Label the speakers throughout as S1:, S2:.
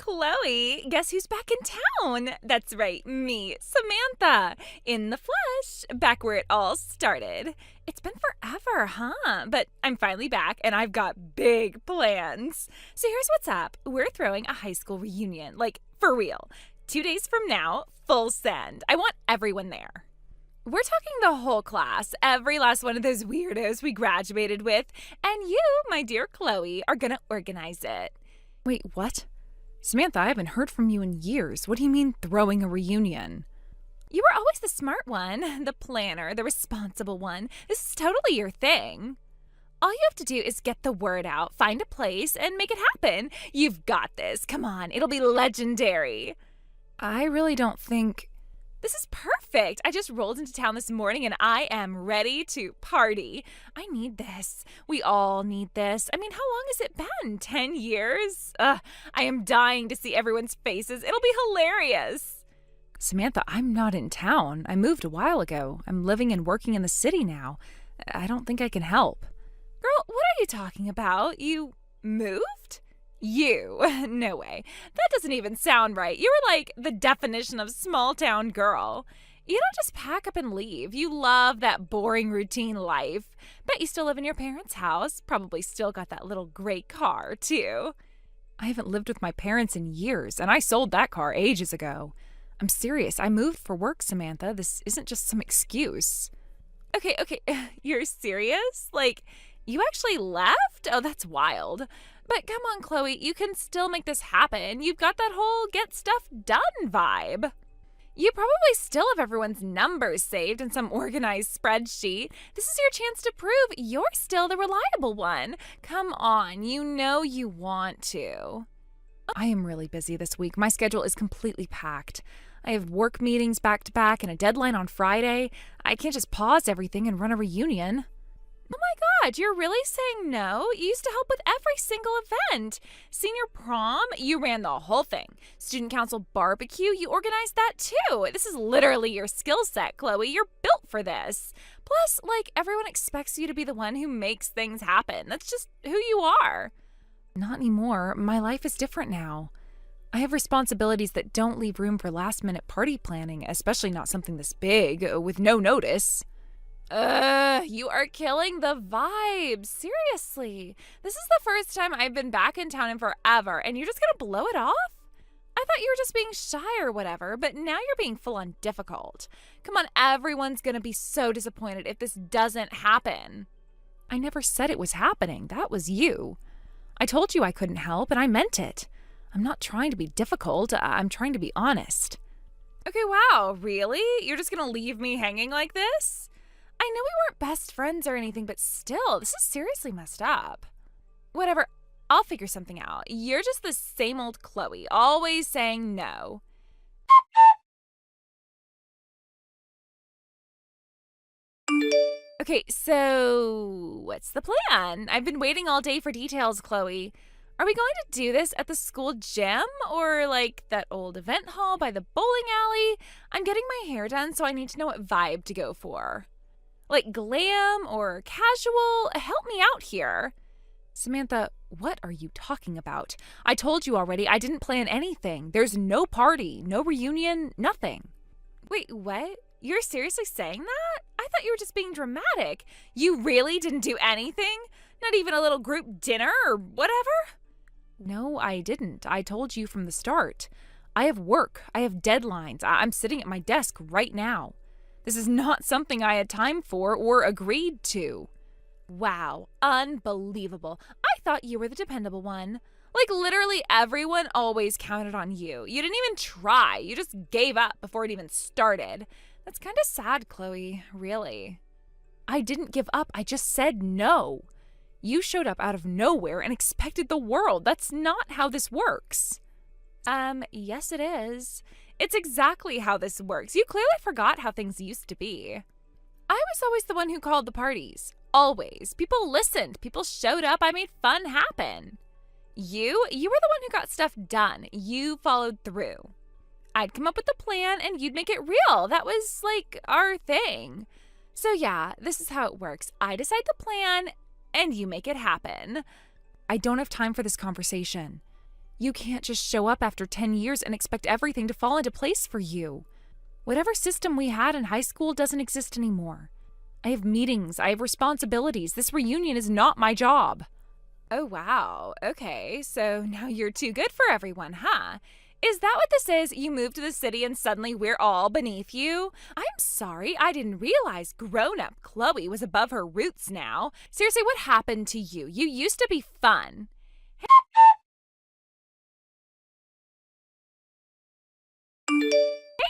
S1: Chloe, guess who's back in town? That's right, me, Samantha, in the flesh, back where it all started. It's been forever, huh? But I'm finally back and I've got big plans. So here's what's up. We're throwing a high school reunion, like for real. 2 days from now, full send. I want everyone there. We're talking the whole class, every last one of those weirdos we graduated with, and you, my dear Chloe, are gonna organize it.
S2: Wait, what? Samantha, I haven't heard from you in years. What do you mean throwing a reunion?
S1: You were always the smart one, the planner, the responsible one. This is totally your thing. All you have to do is get the word out, find a place, and make it happen. You've got this. Come on, it'll be legendary.
S2: I really don't think...
S1: This is perfect. I just rolled into town this morning and I am ready to party. I need this. We all need this. I mean, how long has it been? 10 years? I am dying to see everyone's faces. It'll be hilarious.
S2: Samantha, I'm not in town. I moved a while ago. I'm living and working in the city now. I don't think I can help.
S1: Girl, what are you talking about? You moved? You? No way. That doesn't even sound right. You were like the definition of small town girl. You don't just pack up and leave. You love that boring routine life. Bet you still live in your parents' house. Probably still got that little gray car, too.
S2: I haven't lived with my parents in years, and I sold that car ages ago. I'm serious. I moved for work, Samantha. This isn't just some excuse.
S1: Okay. You're serious? Like, you actually left? Oh, that's wild. But come on, Chloe, you can still make this happen. You've got that whole get stuff done vibe. You probably still have everyone's numbers saved in some organized spreadsheet. This is your chance to prove you're still the reliable one. Come on, you know you want to.
S2: I am really busy this week. My schedule is completely packed. I have work meetings back to back and a deadline on Friday. I can't just pause everything and run a reunion.
S1: Oh my God, you're really saying no? You used to help with every single event. Senior prom, you ran the whole thing. Student council barbecue, you organized that too. This is literally your skill set, Chloe. You're built for this. Plus, everyone expects you to be the one who makes things happen. That's just who you are.
S2: Not anymore. My life is different now. I have responsibilities that don't leave room for last-minute party planning, especially not something this big, with no notice.
S1: You are killing the vibe. Seriously. This is the first time I've been back in town in forever, and you're just gonna blow it off? I thought you were just being shy or whatever, but now you're being full-on difficult. Come on, everyone's gonna be so disappointed if this doesn't happen.
S2: I never said it was happening. That was you. I told you I couldn't help, and I meant it. I'm not trying to be difficult. I'm trying to be honest.
S1: Okay, wow, really? You're just gonna leave me hanging like this? I know we weren't best friends or anything, but still, this is seriously messed up. Whatever, I'll figure something out. You're just the same old Chloe, always saying no. Okay, so what's the plan? I've been waiting all day for details, Chloe. Are we going to do this at the school gym or that old event hall by the bowling alley? I'm getting my hair done, so I need to know what vibe to go for. Glam or casual? Help me out here.
S2: Samantha, what are you talking about? I told you already I didn't plan anything. There's no party, no reunion, nothing.
S1: Wait, what? You're seriously saying that? I thought you were just being dramatic. You really didn't do anything? Not even a little group dinner or whatever?
S2: No, I didn't. I told you from the start. I have work. I have deadlines. I'm sitting at my desk right now. This is not something I had time for or agreed to.
S1: Wow, unbelievable. I thought you were the dependable one. Literally everyone always counted on you. You didn't even try. You just gave up before it even started. That's kind of sad, Chloe, really.
S2: I didn't give up. I just said no. You showed up out of nowhere and expected the world. That's not how this works.
S1: Yes it is. It's exactly how this works. You clearly forgot how things used to be. I was always the one who called the parties. Always. People listened. People showed up. I made fun happen. You were the one who got stuff done. You followed through. I'd come up with the plan and you'd make it real. That was our thing. So yeah, this is how it works. I decide the plan and you make it happen.
S2: I don't have time for this conversation. You can't just show up after 10 years and expect everything to fall into place for you. Whatever system we had in high school doesn't exist anymore. I have meetings, I have responsibilities. This reunion is not my job.
S1: Oh, wow. Okay, so now you're too good for everyone, huh? Is that what this is? You moved to the city and suddenly we're all beneath you? I'm sorry, I didn't realize grown-up Chloe was above her roots now. Seriously, what happened to you? You used to be fun.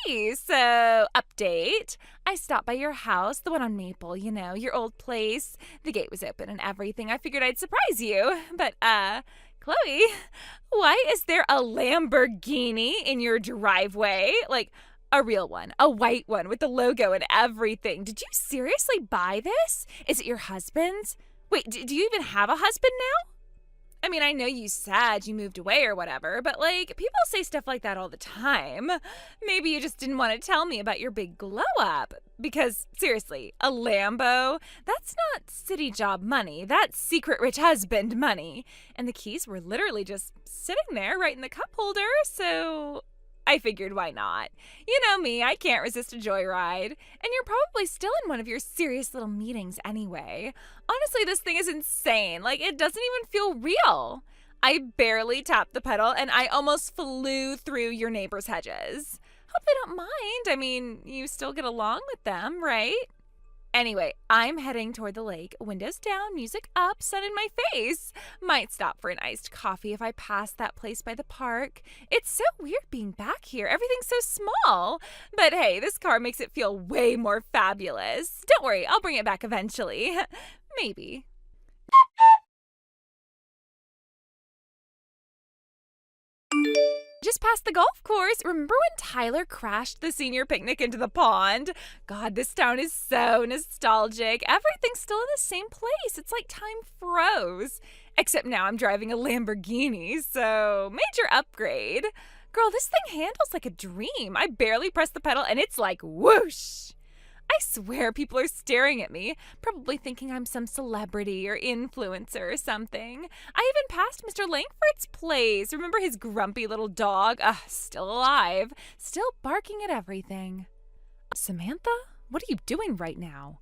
S1: Hey, so update. I stopped by your house, the one on Maple, your old place. The gate was open and everything. I figured I'd surprise you. But, Chloe, why is there a Lamborghini in your driveway? Like, a real one, a white one with the logo and everything. Did you seriously buy this? Is it your husband's? Wait, do you even have a husband now? I mean, I know you said you moved away or whatever, but people say stuff like that all the time. Maybe you just didn't want to tell me about your big glow up. Because, seriously, a Lambo? That's not city job money. That's secret rich husband money. And the keys were literally just sitting there right in the cup holder, so I figured why not. You know me, I can't resist a joyride. And you're probably still in one of your serious little meetings anyway. Honestly, this thing is insane. It doesn't even feel real. I barely tapped the pedal and I almost flew through your neighbor's hedges. Hope they don't mind. I mean, you still get along with them, right? Anyway, I'm heading toward the lake. Windows down, music up, sun in my face. Might stop for an iced coffee if I pass that place by the park. It's so weird being back here. Everything's so small. But hey, this car makes it feel way more fabulous. Don't worry, I'll bring it back eventually. Maybe. Just past the golf course. Remember when Tyler crashed the senior picnic into the pond? God, this town is so nostalgic. Everything's still in the same place. It's like time froze. Except now I'm driving a Lamborghini, so major upgrade. Girl, this thing handles like a dream. I barely press the pedal and it's like whoosh. I swear people are staring at me, probably thinking I'm some celebrity or influencer or something. I even passed Mr. Langford's place. Remember his grumpy little dog? Still alive, still barking at everything.
S2: Samantha, what are you doing right now?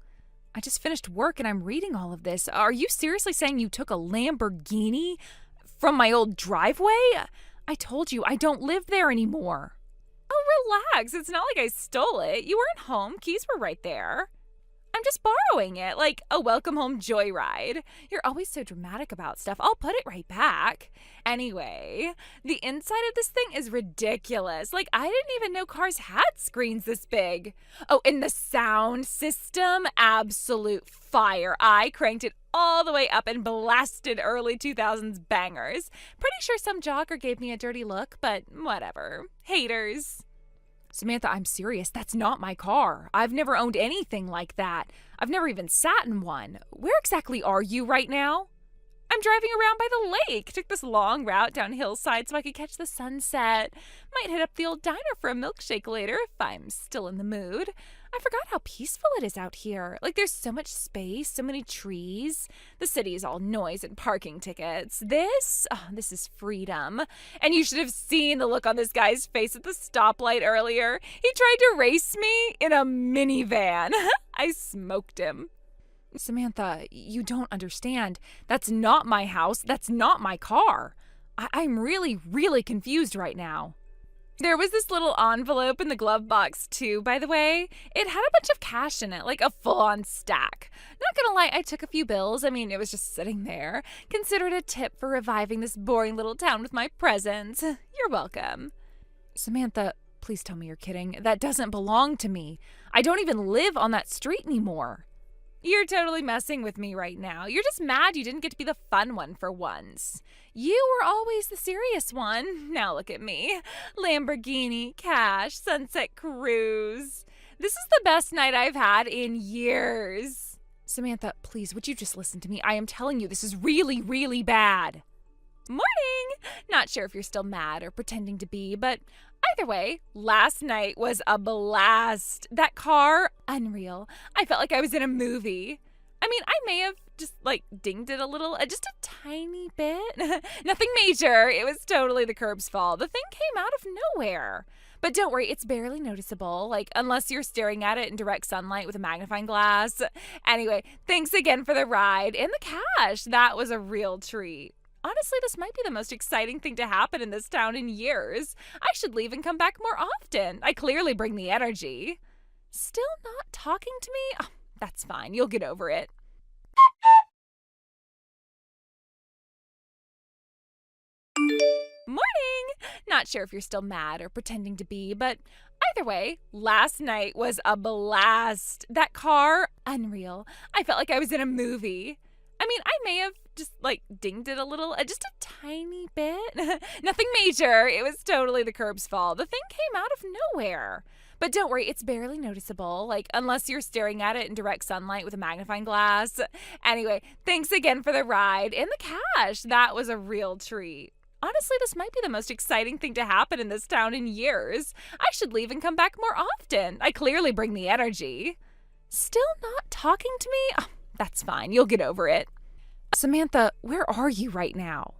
S2: I just finished work and I'm reading all of this. Are you seriously saying you took a Lamborghini from my old driveway? I told you I don't live there anymore.
S1: Oh, relax. It's not like I stole it. You weren't home. Keys were right there. I'm just borrowing it, like a welcome home joyride. You're always so dramatic about stuff. I'll put it right back. Anyway, the inside of this thing is ridiculous. I didn't even know cars had screens this big. Oh, and the sound system, absolute fire. I cranked it all the way up and blasted early 2000s bangers. Pretty sure some jogger gave me a dirty look, but whatever. Haters.
S2: Samantha, I'm serious. That's not my car. I've never owned anything like that. I've never even sat in one. Where exactly are you right now?
S1: I'm driving around by the lake. Took this long route down hillside so I could catch the sunset. Might hit up the old diner for a milkshake later if I'm still in the mood. I forgot how peaceful it is out here. There's so much space, so many trees. The city is all noise and parking tickets. This is freedom. And you should have seen the look on this guy's face at the stoplight earlier. He tried to race me in a minivan. I smoked him.
S2: Samantha, you don't understand. That's not my house. That's not my car. I'm really, really confused right now.
S1: There was this little envelope in the glove box, too, by the way. It had a bunch of cash in it, like a full-on stack. Not gonna lie, I took a few bills. I mean, it was just sitting there. Consider it a tip for reviving this boring little town with my presence. You're welcome.
S2: Samantha, please tell me you're kidding. That doesn't belong to me. I don't even live on that street anymore.
S1: You're totally messing with me right now. You're just mad you didn't get to be the fun one for once. You were always the serious one. Now look at me. Lamborghini, cash, sunset cruise. This is the best night I've had in years.
S2: Samantha, please, would you just listen to me? I am telling you, this is really, really bad.
S1: Morning! Not sure if you're still mad or pretending to be, but either way, last night was a blast. That car, unreal. I felt like I was in a movie. I mean, I may have just dinged it a little, just a tiny bit. Nothing major. It was totally the curb's fault. The thing came out of nowhere. But don't worry, it's barely noticeable, unless you're staring at it in direct sunlight with a magnifying glass. Anyway, thanks again for the ride and the cash. That was a real treat. Honestly, this might be the most exciting thing to happen in this town in years. I should leave and come back more often. I clearly bring the energy. Still not talking to me? Oh, that's fine. You'll get over it. Morning! Not sure if you're still mad or pretending to be, but either way, last night was a blast. That car, unreal. I felt like I was in a movie. I mean, I may have just dinged it a little, just a tiny bit. Nothing major. It was totally the curb's fault. The thing came out of nowhere. But don't worry, it's barely noticeable, unless you're staring at it in direct sunlight with a magnifying glass. Anyway, thanks again for the ride and the cash. That was a real treat. Honestly, this might be the most exciting thing to happen in this town in years. I should leave and come back more often. I clearly bring the energy. Still not talking to me? Oh, that's fine. You'll get over it.
S2: Samantha, where are you right now?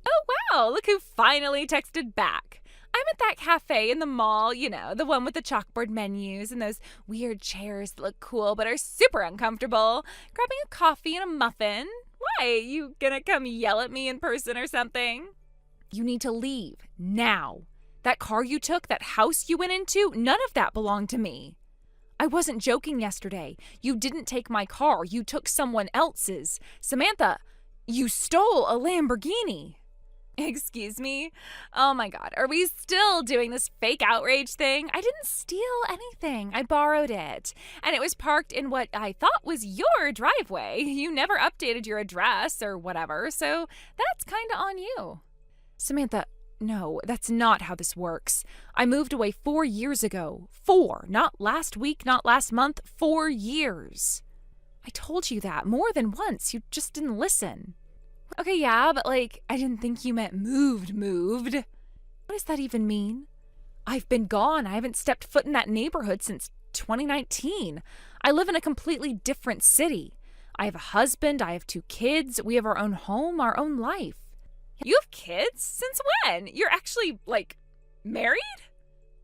S1: Oh, wow. Look who finally texted back. I'm at that cafe in the mall, the one with the chalkboard menus and those weird chairs that look cool but are super uncomfortable. Grabbing a coffee and a muffin. Why? You gonna come yell at me in person or something?
S2: You need to leave now. That car you took, that house you went into, none of that belonged to me. I wasn't joking yesterday. You didn't take my car. You took someone else's. Samantha, you stole a Lamborghini.
S1: Excuse me? Oh my God, are we still doing this fake outrage thing? I didn't steal anything. I borrowed it. And it was parked in what I thought was your driveway. You never updated your address or whatever, so that's kind of on you.
S2: Samantha, no, that's not how this works. I moved away 4 years ago. 4, not last week, not last month, 4 years. I told you that more than once. You just didn't listen.
S1: Okay, yeah, but I didn't think you meant moved.
S2: What does that even mean? I've been gone. I haven't stepped foot in that neighborhood since 2019. I live in a completely different city. I have a husband. I have 2 kids. We have our own home, our own life.
S1: You have kids? Since when? You're actually, married?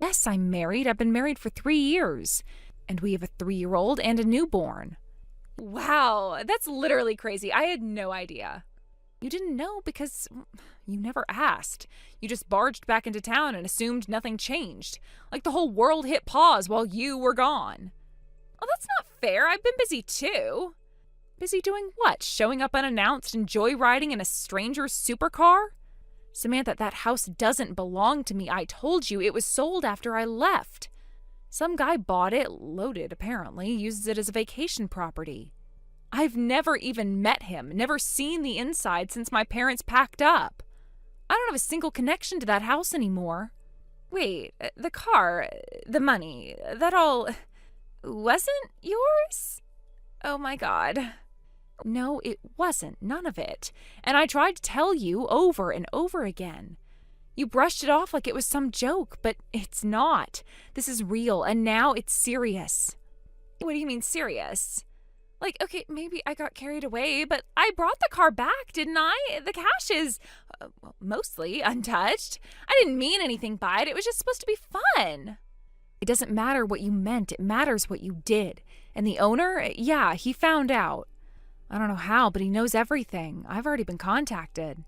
S2: Yes, I'm married. I've been married for 3 years. And we have a 3-year-old and a newborn.
S1: Wow, that's literally crazy. I had no idea.
S2: You didn't know because you never asked. You just barged back into town and assumed nothing changed. Like the whole world hit pause while you were gone.
S1: Oh, that's not fair. I've been busy too.
S2: Busy doing what? Showing up unannounced and joyriding in a stranger's supercar? Samantha, that house doesn't belong to me. I told you it was sold after I left. Some guy bought it, loaded apparently, uses it as a vacation property. I've never even met him, never seen the inside since my parents packed up. I don't have a single connection to that house anymore.
S1: Wait, the car, the money, that all wasn't yours? Oh my God.
S2: No, it wasn't. None of it. And I tried to tell you over and over again. You brushed it off like it was some joke, but it's not. This is real, and now it's serious.
S1: What do you mean serious? Okay, maybe I got carried away, but I brought the car back, didn't I? The cash is mostly untouched. I didn't mean anything by it. It was just supposed to be fun.
S2: It doesn't matter what you meant. It matters what you did. And the owner, yeah, he found out. I don't know how, but he knows everything. I've already been contacted.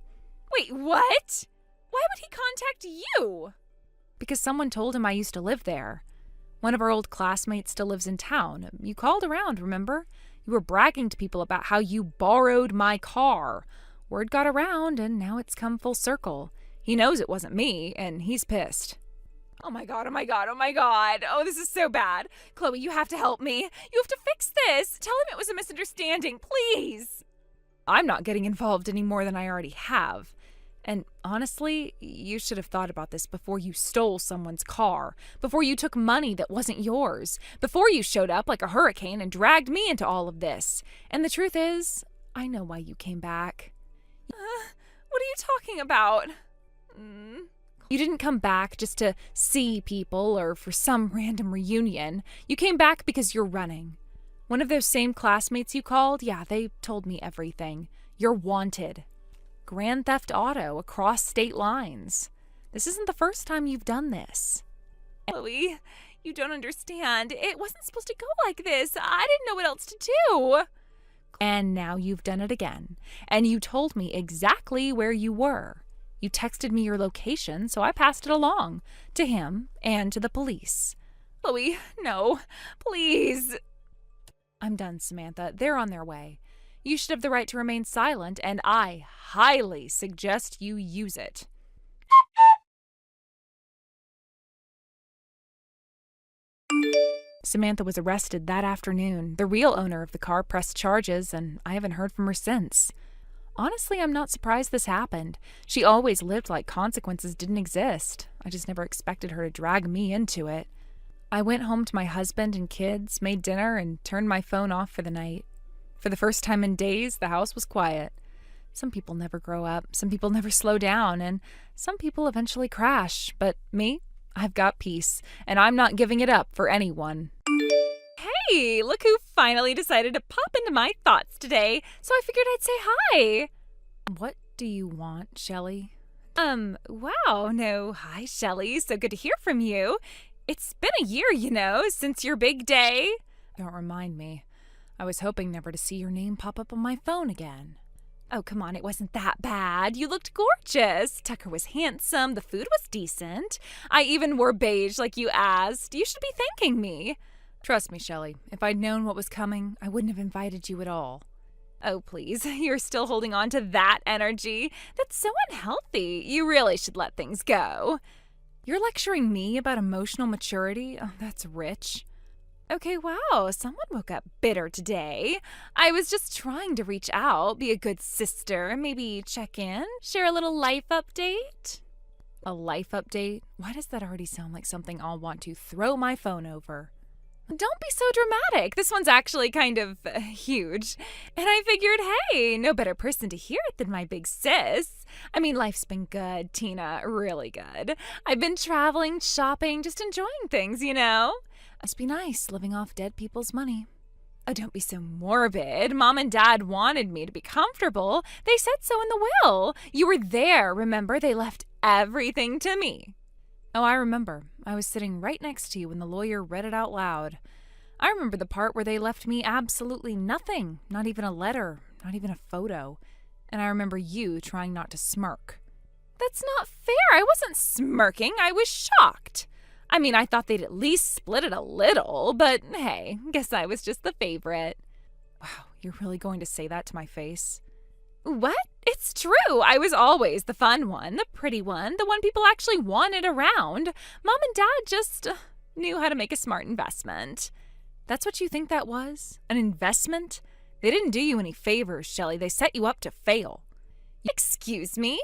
S1: Wait, what? Why would he contact you?
S2: Because someone told him I used to live there. One of our old classmates still lives in town. You called around, remember? You were bragging to people about how you borrowed my car. Word got around, and now it's come full circle. He knows it wasn't me, and he's pissed.
S1: Oh my God, oh my God, oh my God. Oh, this is so bad. Chloe, you have to help me. You have to fix this. Tell him it was a misunderstanding, please.
S2: I'm not getting involved any more than I already have. And honestly, you should have thought about this before you stole someone's car, before you took money that wasn't yours, before you showed up like a hurricane and dragged me into all of this. And the truth is, I know why you came back.
S1: What are you talking about?
S2: You didn't come back just to see people or for some random reunion. You came back because you're running. One of those same classmates you called? Yeah, they told me everything. You're wanted. Grand theft auto across state lines. This isn't the first time you've done this.
S1: Chloe, you don't understand. It wasn't supposed to go like this. I didn't know what else to do.
S2: And now you've done it again. And you told me exactly where you were. You texted me your location, so I passed it along to him and to the police.
S1: Chloe, no, please.
S2: I'm done, Samantha. They're on their way. You should have the right to remain silent, and I highly suggest you use it. Samantha was arrested that afternoon. The real owner of the car pressed charges, and I haven't heard from her since. Honestly, I'm not surprised this happened. She always lived like consequences didn't exist. I just never expected her to drag me into it. I went home to my husband and kids, made dinner, and turned my phone off for the night. For the first time in days, the house was quiet. Some people never grow up, some people never slow down, and some people eventually crash. But me, I've got peace, and I'm not giving it up for anyone.
S1: Hey, look who finally decided to pop into my thoughts today, so I figured I'd say hi.
S2: What do you want, Shelley?
S1: Wow, no, hi, Shelley, so good to hear from you. It's been a year, since your big day.
S2: Don't remind me. I was hoping never to see your name pop up on my phone again.
S1: Oh, come on, it wasn't that bad. You looked gorgeous. Tucker was handsome. The food was decent. I even wore beige like you asked. You should be thanking me.
S2: Trust me, Shelley. If I'd known what was coming, I wouldn't have invited you at all.
S1: Oh, please. You're still holding on to that energy. That's so unhealthy. You really should let things go.
S2: You're lecturing me about emotional maturity? Oh, that's rich.
S1: Okay, wow, someone woke up bitter today. I was just trying to reach out, be a good sister, maybe check in, share a little life update.
S2: A life update? Why does that already sound like something I'll want to throw my phone over?
S1: Don't be so dramatic. This one's actually kind of huge. And I figured, hey, no better person to hear it than my big sis. I mean, life's been good, Tina, really good. I've been traveling, shopping, just enjoying things,
S2: Must be nice living off dead people's money.
S1: Oh, don't be so morbid. Mom and Dad wanted me to be comfortable. They said so in the will. You were there, remember? They left everything to me.
S2: Oh, I remember. I was sitting right next to you when the lawyer read it out loud. I remember the part where they left me absolutely nothing, not even a letter, not even a photo. And I remember you trying not to smirk.
S1: That's not fair. I wasn't smirking. I was shocked. I mean, I thought they'd at least split it a little, but hey, guess I was just the favorite.
S2: Wow, you're really going to say that to my face?
S1: What? It's true. I was always the fun one, the pretty one, the one people actually wanted around. Mom and Dad just knew how to make a smart investment.
S2: That's what you think that was? An investment? They didn't do you any favors, Shelley. They set you up to fail.
S1: Excuse me?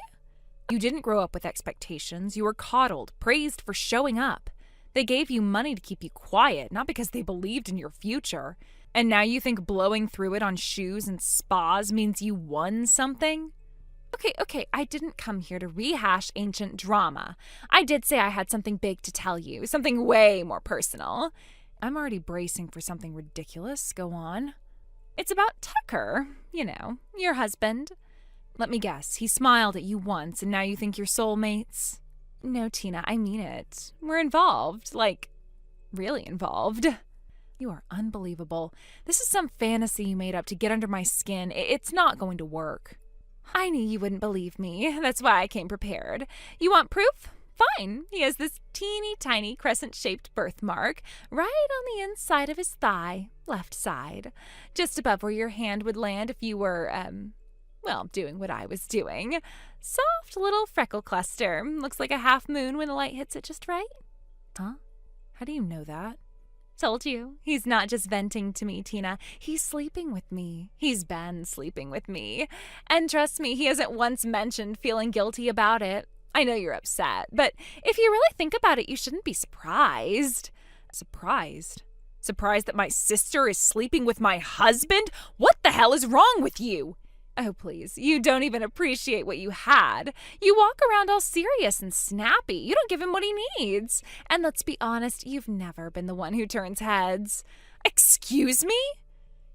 S2: You didn't grow up with expectations. You were coddled, praised for showing up. They gave you money to keep you quiet, not because they believed in your future. And now you think blowing through it on shoes and spas means you won something?
S1: Okay, I didn't come here to rehash ancient drama. I did say I had something big to tell you, something way more personal.
S2: I'm already bracing for something ridiculous. Go on.
S1: It's about Tucker, your husband.
S2: Let me guess, he smiled at you once and now you think you're soulmates?
S1: No, Tina, I mean it. We're involved, like, really involved.
S2: You are unbelievable. This is some fantasy you made up to get under my skin. It's not going to work.
S1: I knew you wouldn't believe me. That's why I came prepared. You want proof? Fine. He has this teeny tiny crescent-shaped birthmark right on the inside of his thigh, left side, just above where your hand would land if you were, doing what I was doing. Soft little freckle cluster. Looks like a half moon when the light hits it just right.
S2: Huh? How do you know that?
S1: Told you. He's not just venting to me, Tina. He's sleeping with me. He's been sleeping with me. And trust me, he hasn't once mentioned feeling guilty about it. I know you're upset, but if you really think about it, you shouldn't be surprised.
S2: Surprised?
S1: Surprised that my sister is sleeping with my husband? What the hell is wrong with you? Oh, please, you don't even appreciate what you had. You walk around all serious and snappy. You don't give him what he needs. And let's be honest, you've never been the one who turns heads. Excuse me?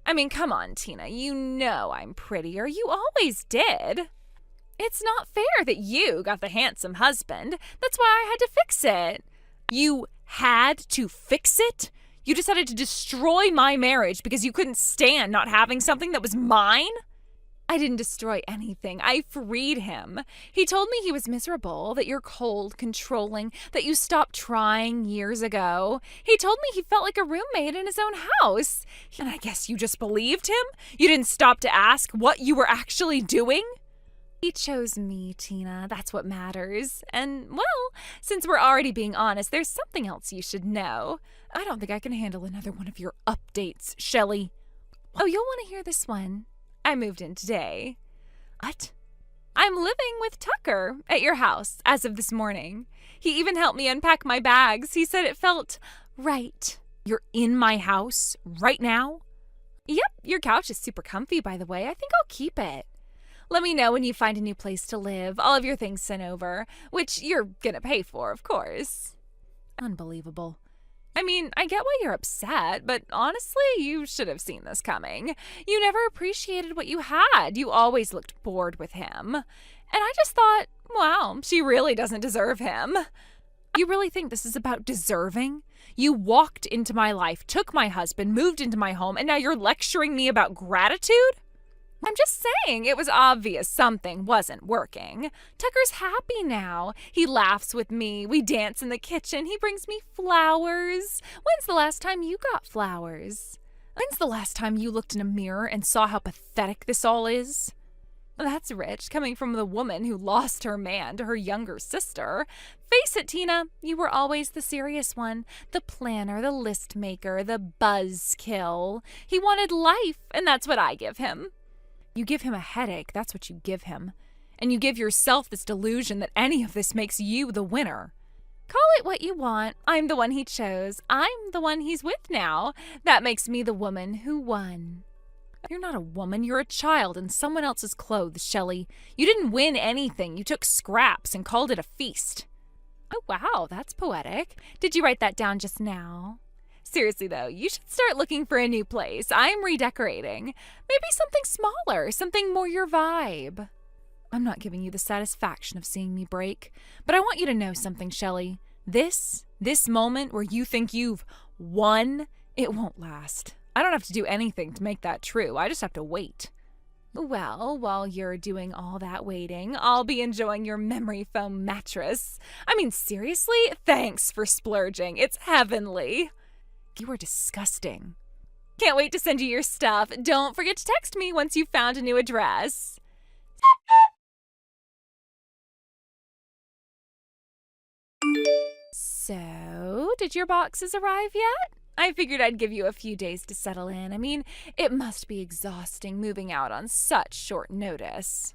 S1: I mean, come on, Tina. You know I'm prettier. You always did. It's not fair that you got the handsome husband. That's why I had to fix it. You had to fix it? You decided to destroy my marriage because you couldn't stand not having something that was mine? I didn't destroy anything. I freed him. He told me he was miserable, that you're cold, controlling, that you stopped trying years ago. He told me he felt like a roommate in his own house. And I guess you just believed him? You didn't stop to ask what you were actually doing? He chose me, Tina. That's what matters. And, well, since we're already being honest, there's something else you should know. I don't think I can handle another one of your updates, Shelley. Oh, you'll want to hear this one. I moved in today. What? I'm living with Tucker at your house as of this morning. He even helped me unpack my bags. He said it felt right. You're in my house right now? Yep, your couch is super comfy, by the way. I think I'll keep it. Let me know when you find a new place to live. I'll have your things sent over, which you're gonna pay for, of course. Unbelievable. I mean, I get why you're upset, but honestly, you should have seen this coming. You never appreciated what you had. You always looked bored with him. And I just thought, wow, she really doesn't deserve him. You really think this is about deserving? You walked into my life, took my husband, moved into my home, and now you're lecturing me about gratitude? I'm just saying, it was obvious something wasn't working. Tucker's happy now. He laughs with me. We dance in the kitchen. He brings me flowers. When's the last time you got flowers? When's the last time you looked in a mirror and saw how pathetic this all is? That's rich, coming from the woman who lost her man to her younger sister. Face it, Tina, you were always the serious one, the planner, the list maker, the buzzkill. He wanted life, and that's what I give him. You give him a headache, that's what you give him. And you give yourself this delusion that any of this makes you the winner. Call it what you want. I'm the one he chose. I'm the one he's with now. That makes me the woman who won. You're not a woman, you're a child in someone else's clothes, Shelley. You didn't win anything. You took scraps and called it a feast. Oh, wow, that's poetic. Did you write that down just now? Seriously, though, you should start looking for a new place. I'm redecorating. Maybe something smaller, something more your vibe. I'm not giving you the satisfaction of seeing me break, but I want you to know something, Shelley. This moment where you think you've won, it won't last. I don't have to do anything to make that true. I just have to wait. Well, while you're doing all that waiting, I'll be enjoying your memory foam mattress. I mean, seriously? Thanks for splurging. It's heavenly. You are disgusting. Can't wait to send you your stuff. Don't forget to text me once you've found a new address. So, did your boxes arrive yet? I figured I'd give you a few days to settle in. I mean, it must be exhausting moving out on such short notice.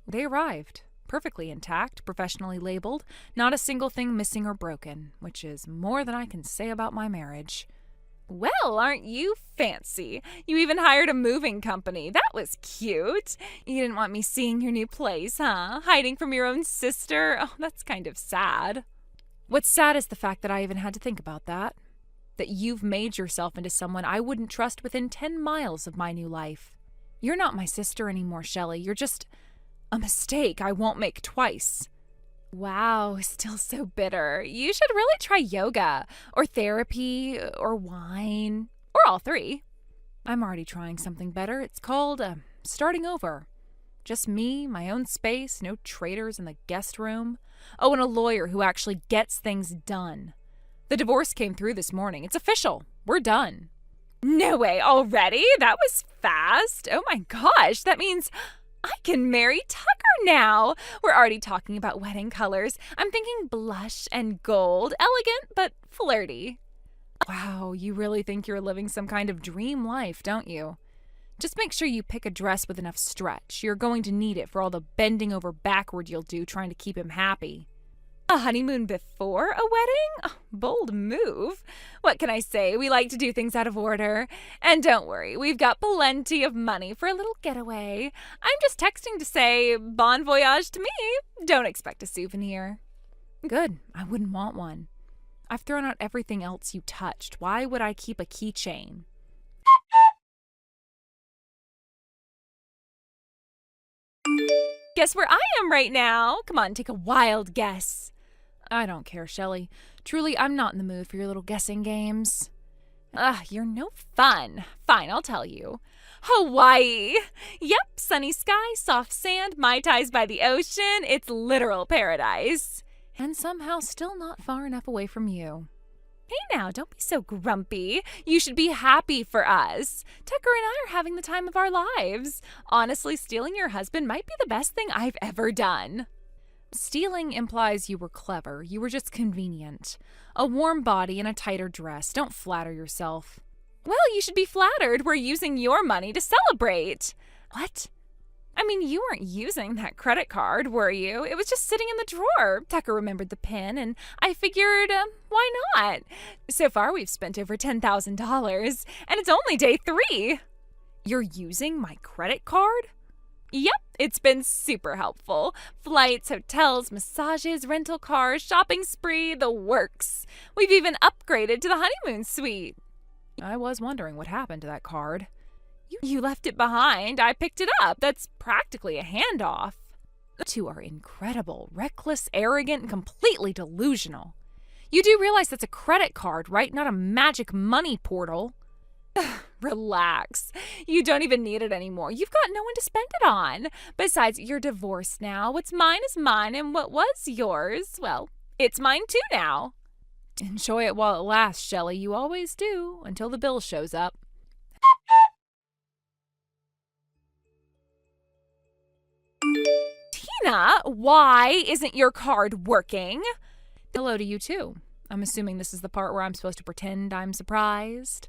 S1: They arrived. Perfectly intact, professionally labeled, not a single thing missing or broken, which is more than I can say about my marriage. Well, aren't you fancy? You even hired a moving company. That was cute. You didn't want me seeing your new place, huh? Hiding from your own sister? Oh, that's kind of sad. What's sad is the fact that I even had to think about that. That you've made yourself into someone I wouldn't trust within 10 miles of my new life. You're not my sister anymore, Shelley. You're just a mistake I won't make twice. Wow, still so bitter. You should really try yoga, or therapy, or wine, or all three. I'm already trying something better. It's called starting over. Just me, my own space, no traitors in the guest room. Oh, and a lawyer who actually gets things done. The divorce came through this morning. It's official. We're done. No way, already? That was fast. Oh my gosh, that means I can marry Tucker now. We're already talking about wedding colors. I'm thinking blush and gold. Elegant, but flirty. Wow, you really think you're living some kind of dream life, don't you? Just make sure you pick a dress with enough stretch. You're going to need it for all the bending over backward you'll do trying to keep him happy. A honeymoon before a wedding? Oh, bold move. What can I say? We like to do things out of order. And don't worry, we've got plenty of money for a little getaway. I'm just texting to say bon voyage to me. Don't expect a souvenir. Good. I wouldn't want one. I've thrown out everything else you touched. Why would I keep a keychain? Guess where I am right now? Come on, take a wild guess.
S2: I don't care, Shelley. Truly, I'm not in the mood for your little guessing games.
S1: Ugh, you're no fun. Fine, I'll tell you. Hawaii. Yep, sunny sky, soft sand, Mai Tais by the ocean. It's literal paradise.
S2: And somehow still not far enough away from you.
S1: Hey now, don't be so grumpy. You should be happy for us. Tucker and I are having the time of our lives. Honestly, stealing your husband might be the best thing I've ever done.
S2: Stealing implies you were clever. You were just convenient. A warm body and a tighter dress. Don't flatter yourself.
S1: Well, you should be flattered. We're using your money to celebrate.
S2: What?
S1: I mean, you weren't using that credit card, were you? It was just sitting in the drawer. Tucker remembered the PIN, and I figured, why not? So far, we've spent over $10,000, and it's only day 3.
S2: You're using my credit card?
S1: Yep, it's been super helpful. Flights, hotels, massages, rental cars, shopping spree, the works. We've even upgraded to the honeymoon suite.
S2: I was wondering what happened to that card.
S1: You left it behind. I picked it up. That's practically a handoff.
S2: You two are incredible, reckless, arrogant, and completely delusional. You do realize that's a credit card, right? Not a magic money portal.
S1: Relax. You don't even need it anymore. You've got no one to spend it on. Besides, you're divorced now. What's mine is mine, and what was yours, well, it's mine too now.
S2: Enjoy it while it lasts, Shelley. You always do, until the bill shows up.
S1: Tina, why isn't your card working?
S2: Hello to you, too. I'm assuming this is the part where I'm supposed to pretend I'm surprised.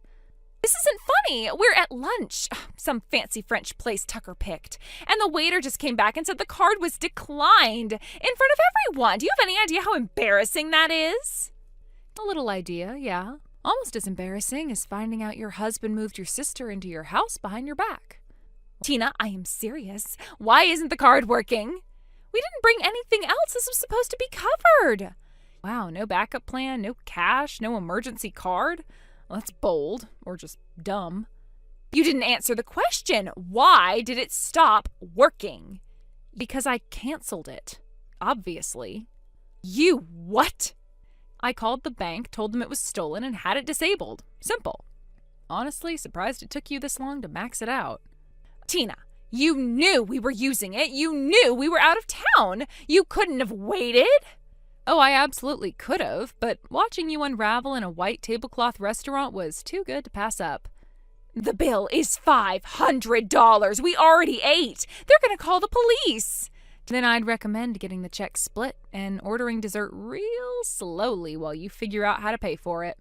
S1: This isn't funny. We're at lunch, some fancy French place Tucker picked, and the waiter just came back and said the card was declined in front of everyone. Do you have any idea how embarrassing that is?
S2: A little idea, yeah. Almost as embarrassing as finding out your husband moved your sister into your house behind your back.
S1: Tina, I am serious. Why isn't the card working? We didn't bring anything else. This was supposed to be covered.
S2: Wow, no backup plan, no cash, no emergency card? Well, that's bold, or just dumb.
S1: You didn't answer the question. Why did it stop working?
S2: Because I canceled it, obviously.
S1: You what?
S2: I called the bank, told them it was stolen, and had it disabled. Simple. Honestly, surprised it took you this long to max it out.
S1: Tina, you knew we were using it. You knew we were out of town. You couldn't have waited.
S2: Oh, I absolutely could have, but watching you unravel in a white tablecloth restaurant was too good to pass up.
S1: The bill is $500. We already ate. They're going to call the police.
S2: Then I'd recommend getting the check split and ordering dessert real slowly while you figure out how to pay for it.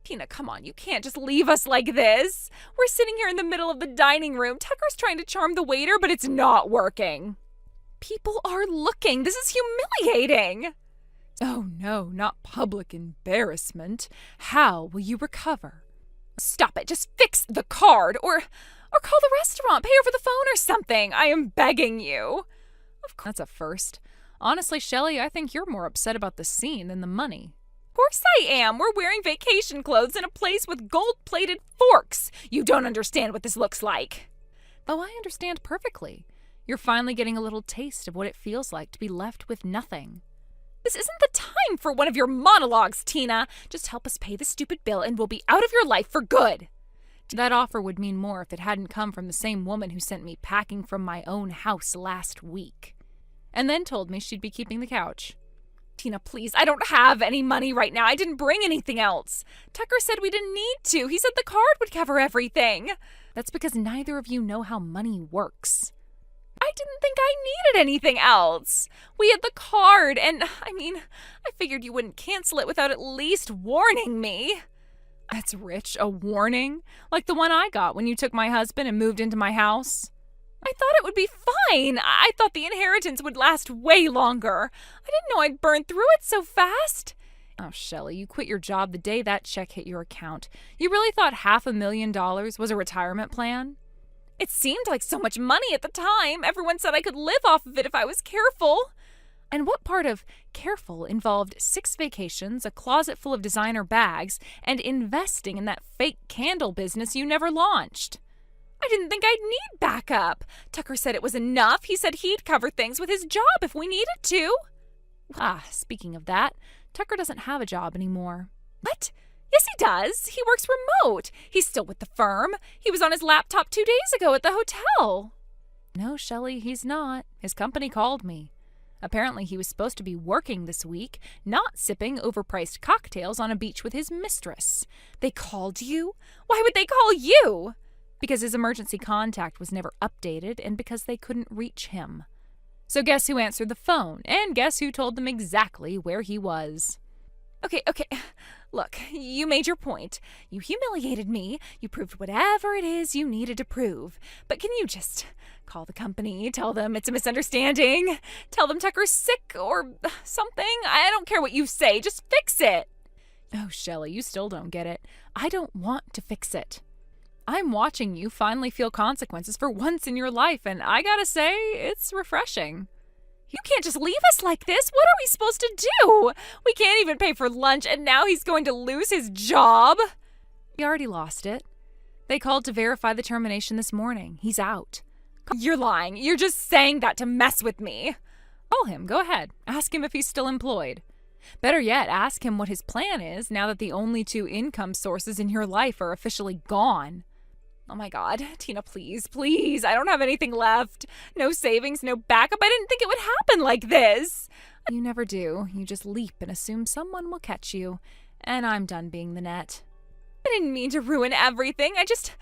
S1: Tina, come on. You can't just leave us like this. We're sitting here in the middle of the dining room. Tucker's trying to charm the waiter, but it's not working. People are looking. This is humiliating.
S2: Oh no, not public embarrassment. How will you recover?
S1: Stop it. Just fix the card or call the restaurant. Pay over the phone or something. I am begging you.
S2: Of course, that's a first. Honestly, Shelley, I think you're more upset about the scene than the money.
S1: Of course I am. We're wearing vacation clothes in a place with gold-plated forks. You don't understand what this looks like.
S2: Oh, I understand perfectly. You're finally getting a little taste of what it feels like to be left with nothing.
S1: This isn't the time for one of your monologues, Tina. Just help us pay the stupid bill and we'll be out of your life for good.
S2: That offer would mean more if it hadn't come from the same woman who sent me packing from my own house last week. And then told me she'd be keeping the couch.
S1: Tina, please, I don't have any money right now. I didn't bring anything else. Tucker said we didn't need to. He said the card would cover everything.
S2: That's because neither of you know how money works.
S1: I didn't think I needed anything else. We had the card, and, I figured you wouldn't cancel it without at least warning me.
S2: That's rich, a warning? Like the one I got when you took my husband and moved into my house?
S1: I thought it would be fine. I thought the inheritance would last way longer. I didn't know I'd burn through it so fast.
S2: Oh, Shelley, you quit your job the day that check hit your account. You really thought $500,000 was a retirement plan?
S1: It seemed like so much money at the time. Everyone said I could live off of it if I was careful.
S2: And what part of careful involved 6 vacations, a closet full of designer bags, and investing in that fake candle business you never launched?
S1: I didn't think I'd need backup. Tucker said it was enough. He said he'd cover things with his job if we needed to.
S2: Speaking of that, Tucker doesn't have a job anymore.
S1: What? Yes, he does. He works remote. He's still with the firm. He was on his laptop 2 days ago at the hotel.
S2: No, Shelley, he's not. His company called me. Apparently, he was supposed to be working this week, not sipping overpriced cocktails on a beach with his mistress.
S1: They called you? Why would they call you?
S2: Because his emergency contact was never updated and because they couldn't reach him. So guess who answered the phone, and guess who told them exactly where he was?
S1: Okay. Look, you made your point. You humiliated me. You proved whatever it is you needed to prove. But can you just call the company, tell them it's a misunderstanding, tell them Tucker's sick or something? I don't care what you say. Just fix it.
S2: Oh, Shelley, you still don't get it. I don't want to fix it. I'm watching you finally feel consequences for once in your life, and I gotta say, it's refreshing.
S1: You can't just leave us like this. What are we supposed to do? We can't even pay for lunch, and now he's going to lose his job.
S2: He already lost it. They called to verify the termination this morning. He's out.
S1: You're lying. You're just saying that to mess with me.
S2: Call him. Go ahead. Ask him if he's still employed. Better yet, ask him what his plan is now that the only 2 income sources in your life are officially gone.
S1: Oh my God, Tina, please. I don't have anything left. No savings, no backup. I didn't think it would happen like this.
S2: You never do. You just leap and assume someone will catch you. And I'm done being the net.
S1: I didn't mean to ruin everything. I just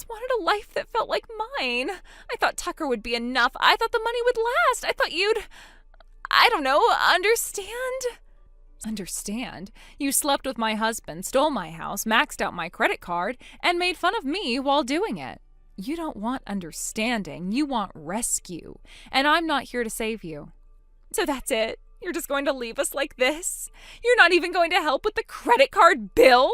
S1: wanted a life that felt like mine. I thought Tucker would be enough. I thought the money would last. I thought you'd, I don't know, understand.
S2: Understand? You slept with my husband, stole my house, maxed out my credit card, and made fun of me while doing it. You don't want understanding. You want rescue. And I'm not here to save you.
S1: So that's it? You're just going to leave us like this? You're not even going to help with the credit card bill?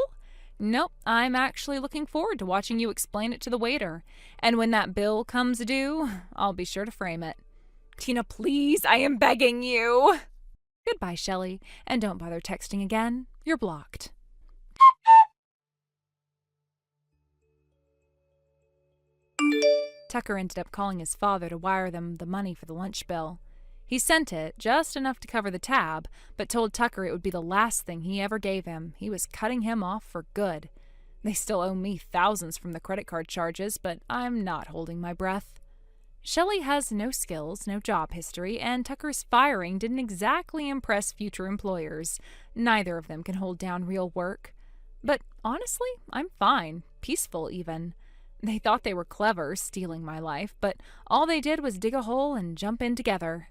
S2: Nope, I'm actually looking forward to watching you explain it to the waiter. And when that bill comes due, I'll be sure to frame it.
S1: Tina, please, I am begging you.
S2: Goodbye, Shelley, and don't bother texting again. You're blocked. Tucker ended up calling his father to wire them the money for the lunch bill. He sent it, just enough to cover the tab, but told Tucker it would be the last thing he ever gave him. He was cutting him off for good. They still owe me thousands from the credit card charges, but I'm not holding my breath. Shelley has no skills, no job history, and Tucker's firing didn't exactly impress future employers. Neither of them can hold down real work. But honestly, I'm fine, peaceful even. They thought they were clever, stealing my life, but all they did was dig a hole and jump in together.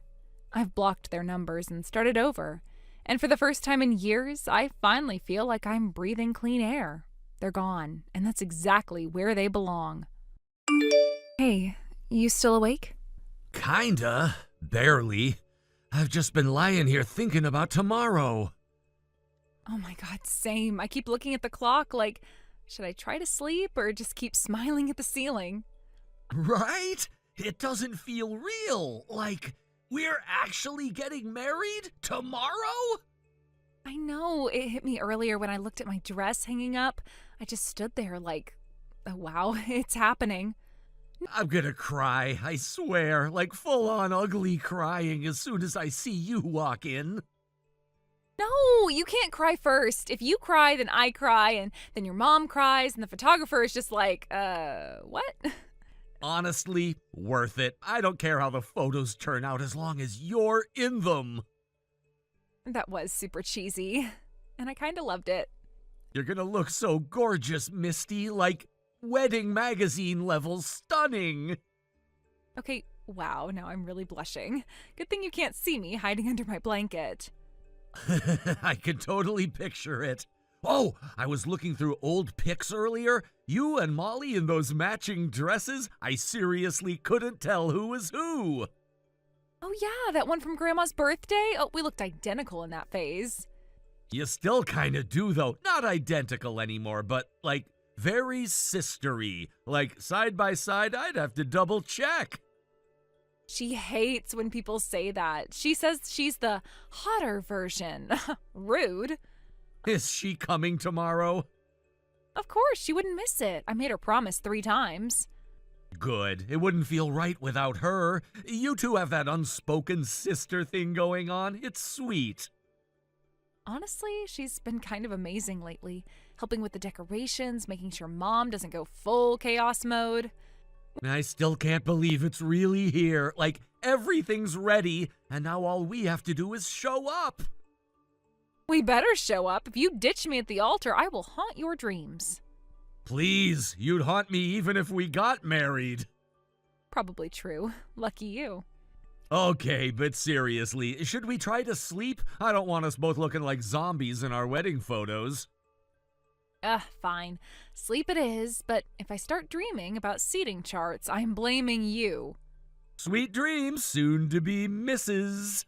S2: I've blocked their numbers and started over. And for the first time in years, I finally feel like I'm breathing clean air. They're gone, and that's exactly where they belong. Hey. You still awake?
S3: Kinda. Barely. I've just been lying here thinking about tomorrow.
S2: Oh my God, same. I keep looking at the clock like, should I try to sleep or just keep smiling at the ceiling?
S3: Right? It doesn't feel real. Like, we're actually getting married tomorrow?
S2: I know. It hit me earlier when I looked at my dress hanging up. I just stood there like, oh wow, it's happening.
S3: I'm gonna cry, I swear, like full-on ugly crying as soon as I see you walk in.
S2: No, you can't cry first. If you cry, then I cry, and then your mom cries, and the photographer is just like, what?
S3: Honestly, worth it. I don't care how the photos turn out as long as you're in them.
S2: That was super cheesy, and I kinda loved it.
S3: You're gonna look so gorgeous, Misty, like wedding magazine level stunning.
S2: Okay, wow, now I'm really blushing. Good thing you can't see me hiding under my blanket.
S3: I can totally picture it. Oh, I was looking through old pics earlier. You and Molly in those matching dresses. I seriously couldn't tell who was who.
S2: Oh yeah, that one from Grandma's birthday? Oh, we looked identical in that phase.
S3: You still kinda do though. Not identical anymore, but like very sistery. Like side by side, I'd have to double check.
S2: She hates when people say that. She says she's the hotter version. Rude.
S3: Is she coming tomorrow?
S2: Of course, she wouldn't miss it. I made her promise 3 times.
S3: Good. It wouldn't feel right without her. You two have that unspoken sister thing going on. It's sweet.
S2: Honestly, she's been kind of amazing lately, helping with the decorations, making sure Mom doesn't go full chaos mode.
S3: I still can't believe it's really here. Like, everything's ready, and now all we have to do is show up.
S2: We better show up. If you ditch me at the altar, I will haunt your dreams.
S3: Please, you'd haunt me even if we got married.
S2: Probably true. Lucky you.
S3: Okay, but seriously, should we try to sleep? I don't want us both looking like zombies in our wedding photos.
S2: Fine. Sleep it is, but if I start dreaming about seating charts, I'm blaming you.
S3: Sweet dreams, soon to be Mrs.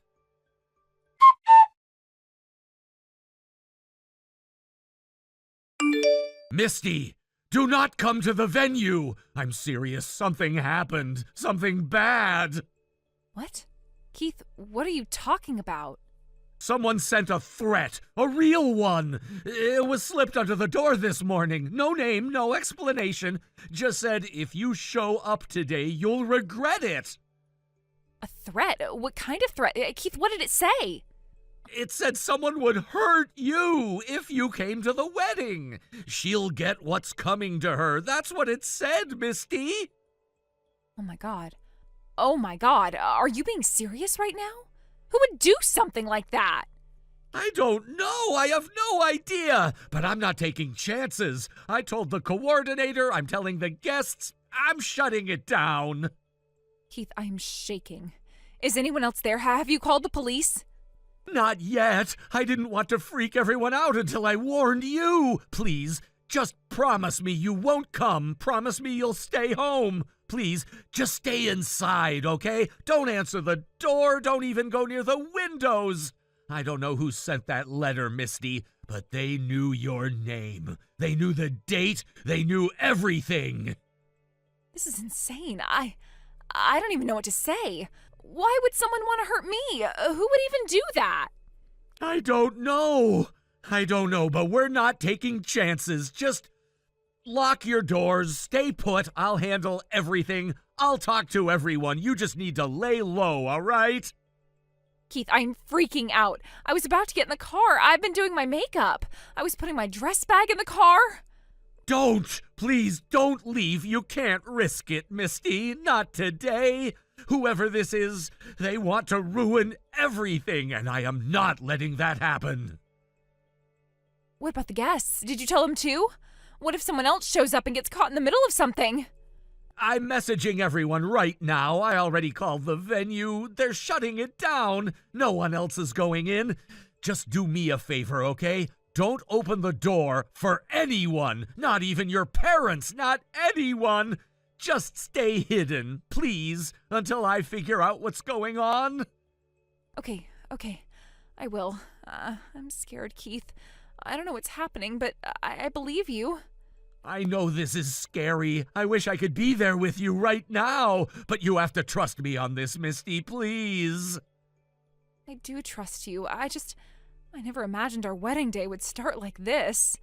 S3: Misty, do not come to the venue. I'm serious. Something happened. Something bad.
S2: What? Keith, what are you talking about?
S3: Someone sent a threat, a real one. It was slipped under the door this morning. No name, no explanation. Just said, if you show up today, you'll regret it.
S2: A threat? What kind of threat? Keith, what did it say?
S3: It said someone would hurt you if you came to the wedding. She'll get what's coming to her. That's what it said, Misty.
S2: Oh my god. Oh my god. Are you being serious right now? Who would do something like that?
S3: I don't know. I have no idea. But I'm not taking chances. I told the coordinator. I'm telling the guests. I'm shutting it down.
S2: Keith, I am shaking. Is anyone else there? Have you called the police?
S3: Not yet. I didn't want to freak everyone out until I warned you. Please, just promise me you won't come. Promise me you'll stay home. Please, just stay inside, okay? Don't answer the door. Don't even go near the windows. I don't know who sent that letter, Misty, but they knew your name. They knew the date. They knew everything.
S2: This is insane. I don't even know what to say. Why would someone want to hurt me? Who would even do that?
S3: I don't know. But we're not taking chances. Just lock your doors, stay put. I'll handle everything. I'll talk to everyone. You just need to lay low, all right?
S2: Keith, I'm freaking out. I was about to get in the car. I've been doing my makeup. I was putting my dress bag in the car.
S3: Don't! Please don't leave. You can't risk it, Misty. Not today. Whoever this is, they want to ruin everything, and I am not letting that happen.
S2: What about the guests? Did you tell them too? What if someone else shows up and gets caught in the middle of something?
S3: I'm messaging everyone right now. I already called the venue. They're shutting it down. No one else is going in. Just do me a favor, okay? Don't open the door for anyone. Not even your parents. Not anyone. Just stay hidden, please, until I figure out what's going on.
S2: Okay. I will. I'm scared, Keith. I don't know what's happening, but I believe you.
S3: I know this is scary. I wish I could be there with you right now, but you have to trust me on this, Misty, please.
S2: I do trust you. I never imagined our wedding day would start like this.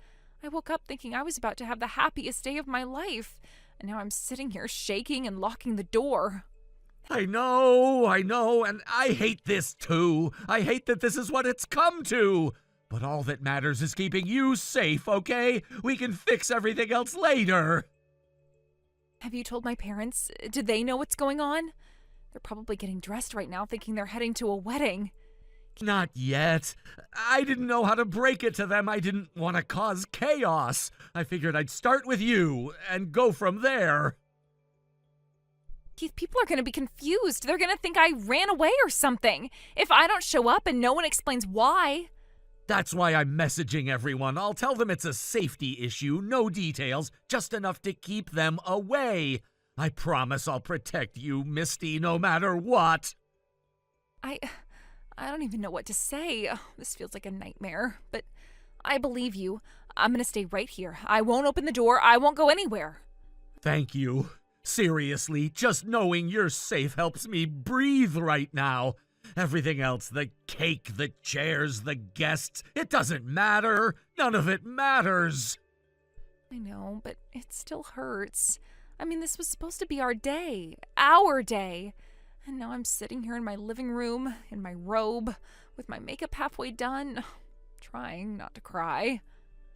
S2: I woke up thinking I was about to have the happiest day of my life, and now I'm sitting here shaking and locking the door.
S3: I know, and I hate this too. I hate that this is what it's come to. But all that matters is keeping you safe, okay? We can fix everything else later.
S2: Have you told my parents? Did they know what's going on? They're probably getting dressed right now thinking they're heading to a wedding.
S3: Not yet. I didn't know how to break it to them. I didn't want to cause chaos. I figured I'd start with you and go from there.
S2: Keith, people are going to be confused. They're going to think I ran away or something. If I don't show up and no one explains why.
S3: That's why I'm messaging everyone. I'll tell them it's a safety issue, no details, just enough to keep them away. I promise I'll protect you, Misty, no matter what.
S2: I don't even know what to say. This feels like a nightmare, but I believe you. I'm going to stay right here. I won't open the door. I won't go anywhere.
S3: Thank you. Seriously, just knowing you're safe helps me breathe right now. Everything else, the cake, the chairs, the guests, it doesn't matter. None of it matters.
S2: I know, but it still hurts. I mean, this was supposed to be our day, our day. And now I'm sitting here in my living room, in my robe, with my makeup halfway done, trying not to cry.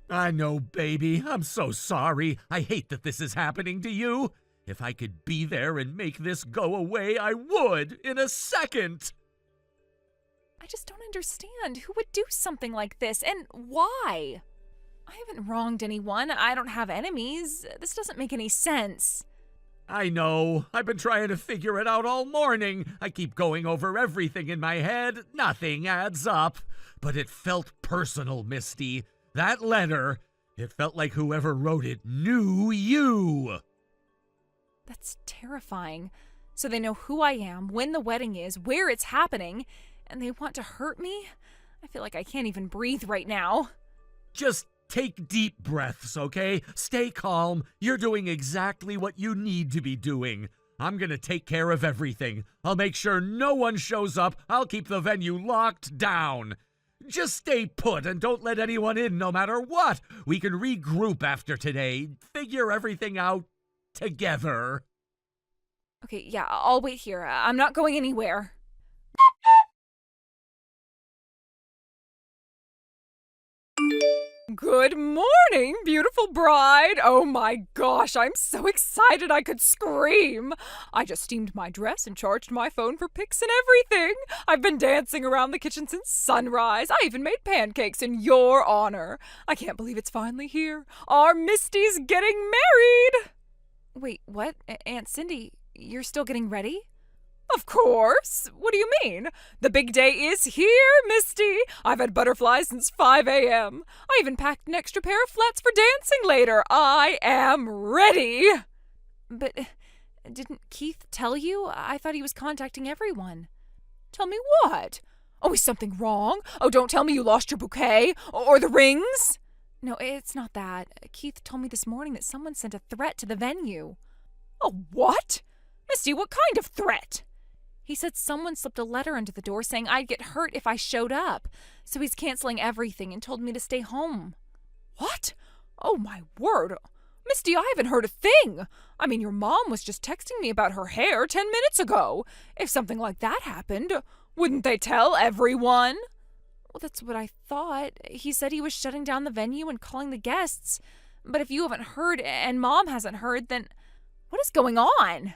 S3: I know, baby. I'm so sorry. I hate that this is happening to you. If I could be there and make this go away, I would, in a second.
S2: I just don't understand who would do something like this, and why? I haven't wronged anyone. I don't have enemies. This doesn't make any sense.
S3: I know. I've been trying to figure it out all morning. I keep going over everything in my head. Nothing adds up. But it felt personal, Misty. That letter, it felt like whoever wrote it knew you.
S2: That's terrifying. So they know who I am, when the wedding is, where it's happening, and they want to hurt me? I feel like I can't even breathe right now.
S3: Just take deep breaths, okay? Stay calm. You're doing exactly what you need to be doing. I'm gonna take care of everything. I'll make sure no one shows up. I'll keep the venue locked down. Just stay put and don't let anyone in no matter what. We can regroup after today, figure everything out together.
S2: Okay, yeah, I'll wait here. I'm not going anywhere. Good morning, beautiful bride. Oh my gosh, I'm so excited I could scream. I just steamed my dress and charged my phone for pics and everything. I've been dancing around the kitchen since sunrise. I even made pancakes in your honor. I can't believe it's finally here. Our Misty's getting married. Wait, what? Aunt Cindy, you're still getting ready? Of course. What do you mean? The big day is here, Misty. I've had butterflies since 5 a.m. I even packed an extra pair of flats for dancing later. I am ready. But didn't Keith tell you? I thought he was contacting everyone. Tell me what? Oh, is something wrong? Oh, don't tell me you lost your bouquet or the rings. No, it's not that. Keith told me this morning that someone sent a threat to the venue. Oh, what? Misty, what kind of threat? He said someone slipped a letter under the door saying I'd get hurt if I showed up. So he's canceling everything and told me to stay home. What? Oh, my word. Misty, I haven't heard a thing. I mean, your mom was just texting me about her hair 10 minutes ago. If something like that happened, wouldn't they tell everyone? Well, that's what I thought. He said he was shutting down the venue and calling the guests. But if you haven't heard and Mom hasn't heard, then what is going on?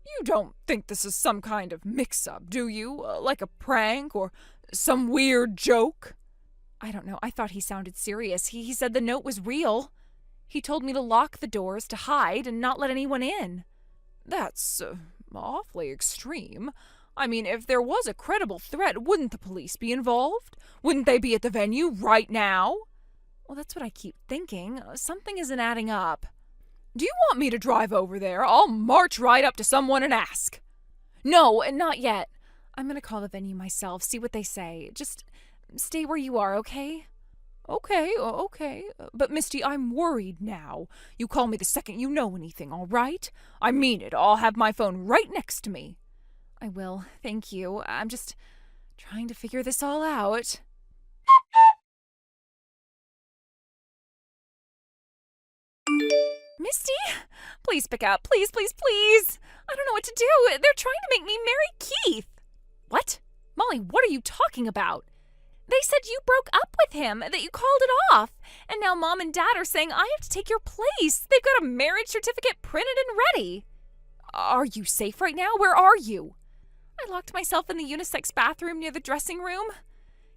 S2: You don't think this is some kind of mix-up, do you? Like a prank or some weird joke? I don't know. I thought he sounded serious. He said the note was real. He told me to lock the doors, to hide, and not let anyone in. That's awfully extreme. I mean, if there was a credible threat, wouldn't the police be involved? Wouldn't they be at the venue right now? Well, that's what I keep thinking. Something isn't adding up. Do you want me to drive over there? I'll march right up to someone and ask. No, not yet. I'm going to call the venue myself, see what they say. Just stay where you are, okay? Okay. But, Misty, I'm worried now. You call me the second you know anything, all right? I mean it. I'll have my phone right next to me. I will. Thank you. I'm just trying to figure this all out. Misty? Please pick up. Please. I don't know what to do. They're trying to make me marry Keith. What? Molly, what are you talking about? They said you broke up with him, that you called it off. And now Mom and Dad are saying I have to take your place. They've got a marriage certificate printed and ready. Are you safe right now? Where are you? I locked myself in the unisex bathroom near the dressing room.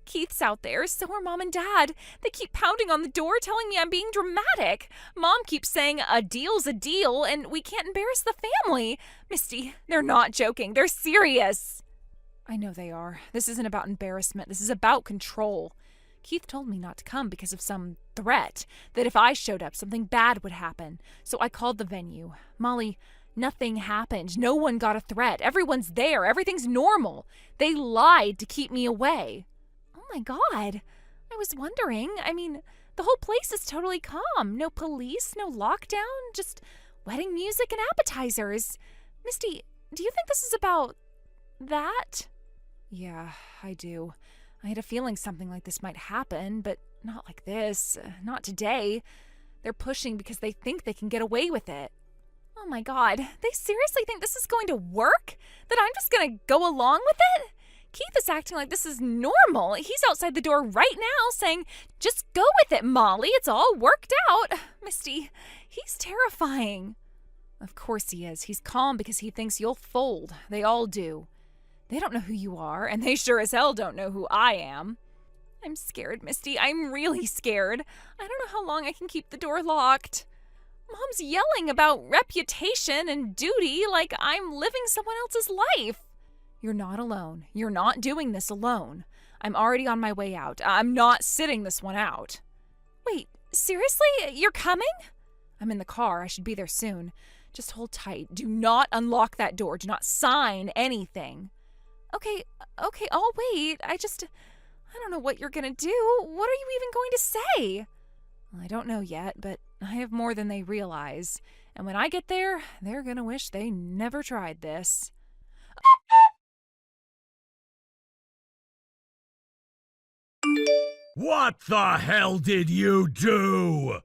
S2: Keith's out there, so are Mom and Dad. They keep pounding on the door, telling me I'm being dramatic. Mom keeps saying a deal's a deal, and we can't embarrass the family. Misty, they're not joking. They're serious. I know they are. This isn't about embarrassment. This is about control. Keith told me not to come because of some threat, that if I showed up, something bad would happen. So I called the venue. Molly, nothing happened. No one got a threat. Everyone's there. Everything's normal. They lied to keep me away. Oh my God. I was wondering. I mean, the whole place is totally calm. No police, no lockdown, just wedding music and appetizers. Misty, do you think this is about that? Yeah, I do. I had a feeling something like this might happen, but not like this. Not today. They're pushing because they think they can get away with it. Oh Oh my God, they seriously think this is going to work? That I'm just gonna go along with it? Keith is acting like this is normal. He's outside the door right now saying, just go with it, Molly. It's all worked out. Misty, he's terrifying. Of course he is. He's calm because he thinks you'll fold. They all do. They don't know who you are, and they sure as hell don't know who I am. I'm scared, Misty. I'm really scared. I don't know how long I can keep the door locked. Mom's yelling about reputation and duty like I'm living someone else's life. You're not alone. You're not doing this alone. I'm already on my way out. I'm not sitting this one out. Wait, seriously? You're coming? I'm in the car. I should be there soon. Just hold tight. Do not unlock that door. Do not sign anything. Okay, I'll wait. I don't know what you're gonna do. What are you even going to say? Well, I don't know yet, but I have more than they realize. And when I get there, they're gonna wish they never tried this.
S3: What the hell did you do?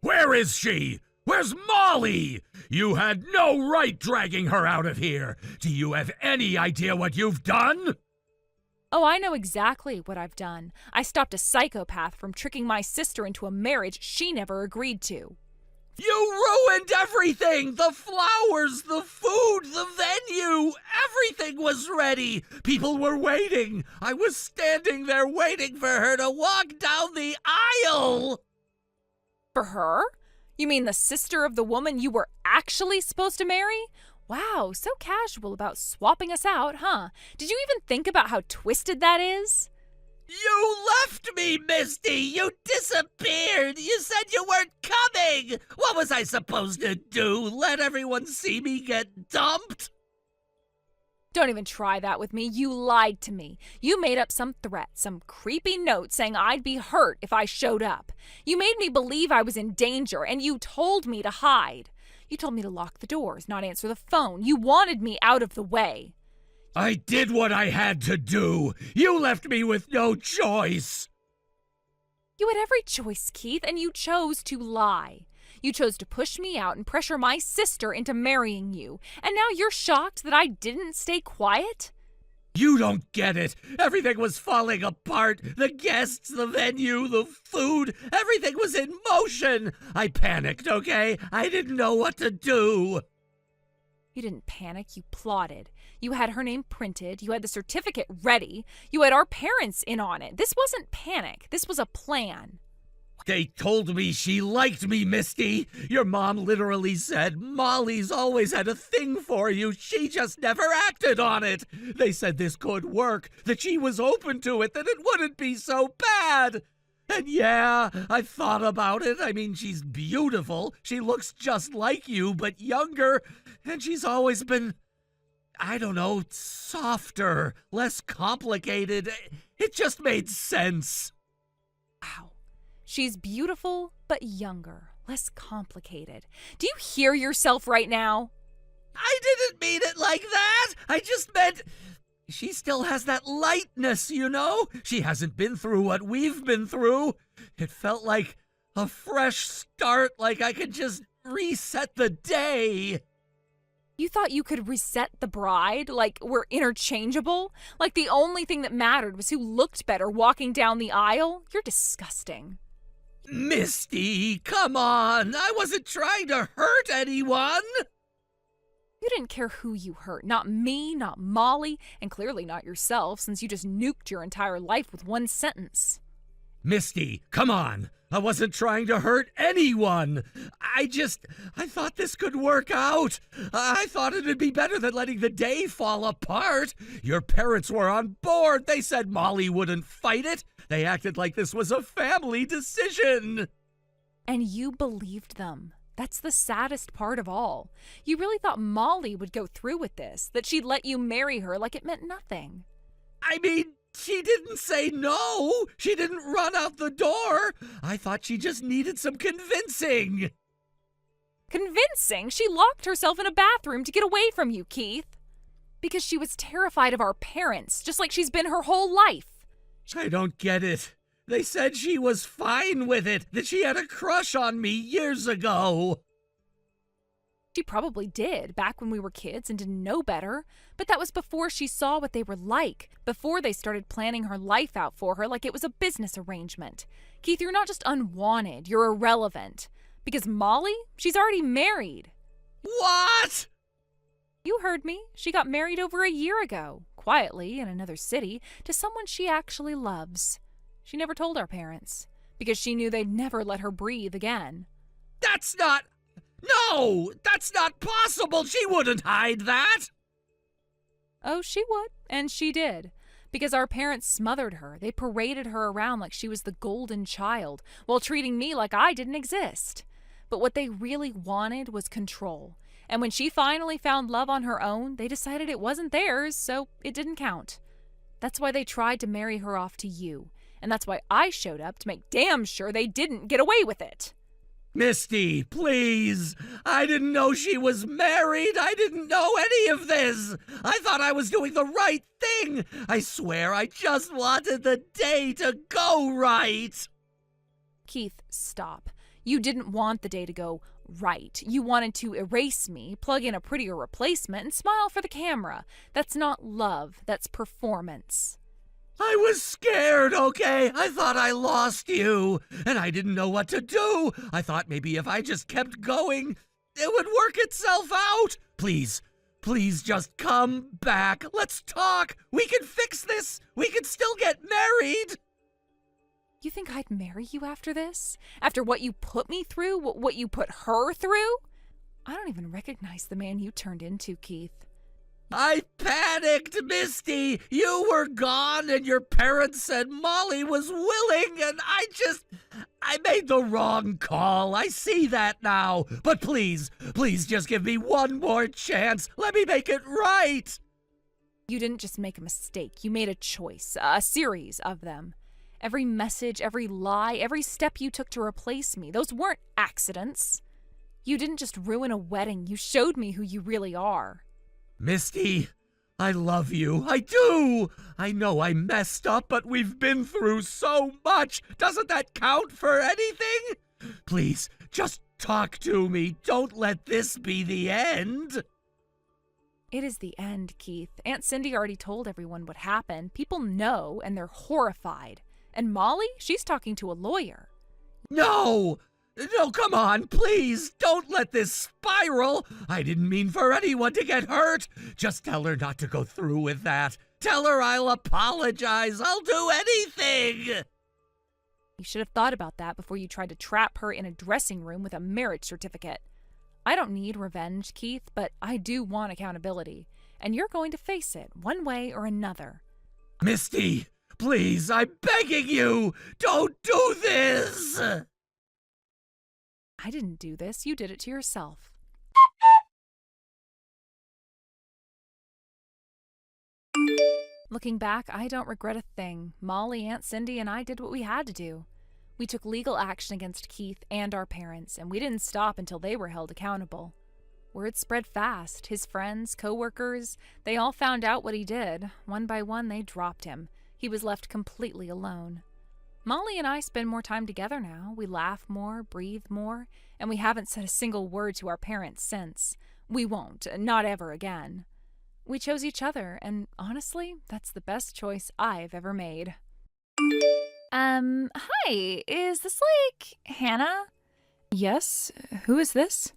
S3: Where is she? Where's Molly? You had no right dragging her out of here. Do you have any idea what you've done?
S2: Oh, I know exactly what I've done. I stopped a psychopath from tricking my sister into a marriage she never agreed to.
S3: You ruined everything! The flowers, the food, the venue! Everything was ready! People were waiting! I was standing there waiting for her to walk down the aisle!
S2: For her? You mean the sister of the woman you were actually supposed to marry? Wow, so casual about swapping us out, huh? Did you even think about how twisted that is?
S3: You left me, Misty! You disappeared! You said you weren't coming! What was I supposed to do? Let everyone see me get dumped?
S2: Don't even try that with me. You lied to me. You made up some threat, some creepy note saying I'd be hurt if I showed up. You made me believe I was in danger, and you told me to hide. You told me to lock the doors, not answer the phone. You wanted me out of the way.
S3: I did what I had to do. You left me with no choice.
S2: You had every choice, Keith, and you chose to lie. You chose to push me out and pressure my sister into marrying you. And now you're shocked that I didn't stay quiet?
S3: You don't get it. Everything was falling apart. The guests, the venue, the food, everything was in motion. I panicked, okay? I didn't know what to do.
S2: You didn't panic, you plotted. You had her name printed, you had the certificate ready, you had our parents in on it. This wasn't panic, this was a plan.
S3: They told me she liked me, Misty. Your mom literally said Molly's always had a thing for you. She just never acted on it. They said this could work, that she was open to it, that it wouldn't be so bad. And yeah, I thought about it. I mean, she's beautiful. She looks just like you, but younger. And she's always been, I don't know, softer, less complicated. It just made sense.
S2: Wow. She's beautiful, but younger, less complicated. Do you hear yourself right now?
S3: I didn't mean it like that. I just meant she still has that lightness, you know? She hasn't been through what we've been through. It felt like a fresh start, like I could just reset the day.
S2: You thought you could reset the bride? Like we're interchangeable? Like the only thing that mattered was who looked better walking down the aisle? You're disgusting.
S3: Misty, come on. I wasn't trying to hurt anyone.
S2: You didn't care who you hurt. Not me, not Molly, and clearly not yourself, since you just nuked your entire life with one sentence.
S3: Misty, come on. I wasn't trying to hurt anyone. I thought this could work out. I thought it'd be better than letting the day fall apart. Your parents were on board. They said Molly wouldn't fight it. They acted like this was a family decision.
S2: And you believed them. That's the saddest part of all. You really thought Molly would go through with this, that she'd let you marry her like it meant nothing.
S3: I mean, she didn't say no. She didn't run out the door. I thought she just needed some convincing.
S2: Convincing? She locked herself in a bathroom to get away from you, Keith. Because she was terrified of our parents, just like she's been her whole life.
S3: I don't get it. They said she was fine with it, that she had a crush on me years ago.
S2: She probably did back when we were kids and didn't know better, but that was before she saw what they were like, before they started planning her life out for her like it was a business arrangement. Keith, you're not just unwanted, you're irrelevant. Because Molly, she's already married.
S3: What?
S2: You heard me. She got married over a year ago, quietly in another city, to someone she actually loves. She never told our parents, because she knew they'd never let her breathe again.
S3: That's not... No! That's not possible! She wouldn't hide that!
S2: Oh, she would, and she did. Because our parents smothered her. They paraded her around like she was the golden child, while treating me like I didn't exist. But what they really wanted was control. And when she finally found love on her own, they decided it wasn't theirs, so it didn't count. That's why they tried to marry her off to you. And that's why I showed up to make damn sure they didn't get away with it.
S3: Misty, please. I didn't know she was married. I didn't know any of this. I thought I was doing the right thing. I swear I just wanted the day to go right.
S2: Keith, stop. You didn't want the day to go right. You wanted to erase me, plug in a prettier replacement, and smile for the camera. That's not love. That's performance.
S3: I was scared, okay? I thought I lost you, and I didn't know what to do. I thought maybe if I just kept going, it would work itself out. Please, please just come back. Let's talk. We can fix this. We can still get married.
S2: You think I'd marry you after this? After what you put me through? What you put her through? I don't even recognize the man you turned into, Keith.
S3: I panicked, Misty. You were gone and your parents said Molly was willing and I made the wrong call. I see that now. But please just give me one more chance. Let me make it right.
S2: You didn't just make a mistake. You made a choice, a series of them. Every message, every lie, every step you took to replace me, those weren't accidents. You didn't just ruin a wedding. You showed me who you really are.
S3: Misty, I love you. I do. I know I messed up, but we've been through so much. Doesn't that count for anything? Please, just talk to me. Don't let this be the end.
S2: It is the end, Keith. Aunt Cindy already told everyone what happened. People know, and they're horrified. And Molly, she's talking to a lawyer.
S3: No! No, come on, please, don't let this spiral. I didn't mean for anyone to get hurt. Just tell her not to go through with that. Tell her I'll apologize. I'll do anything.
S2: You should have thought about that before you tried to trap her in a dressing room with a marriage certificate. I don't need revenge, Keith, but I do want accountability. And you're going to face it, one way or another.
S3: Misty, please, I'm begging you, don't do this.
S2: I didn't do this. You did it to yourself. Looking back, I don't regret a thing. Molly, Aunt Cindy, and I did what we had to do. We took legal action against Keith and our parents, and we didn't stop until they were held accountable. Word spread fast. His friends, co-workers, they all found out what he did. One by one, they dropped him. He was left completely alone. Molly and I spend more time together now. We laugh more, breathe more, and we haven't said a single word to our parents since. We won't, not ever again. We chose each other, and honestly, that's the best choice I've ever made. Hi, is this like Hannah? Yes, who is this?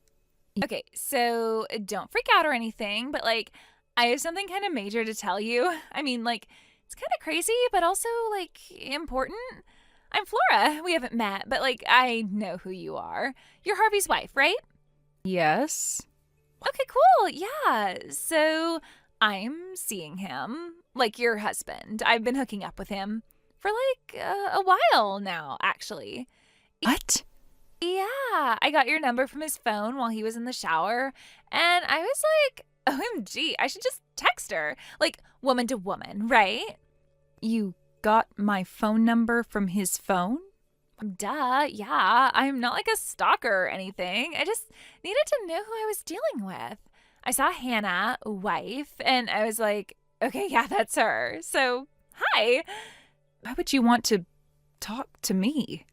S2: Okay, so don't freak out or anything, but like, I have something kind of major to tell you. I mean, like, it's kind of crazy, but also, like, important. I'm Flora. We haven't met, but, like, I know who you are. You're Harvey's wife, right? Yes. Okay, cool. Yeah. So I'm seeing him, like your husband. I've been hooking up with him for, like, a while now, actually. What? Yeah. I got your number from his phone while he was in the shower, and I was like, OMG, I should just text her. Like, woman to woman, right? You got my phone number from his phone? Duh, yeah. I'm not like a stalker or anything. I just needed to know who I was dealing with. I saw Hannah, wife, and I was like, okay, yeah, that's her. So, hi. Why would you want to talk to me?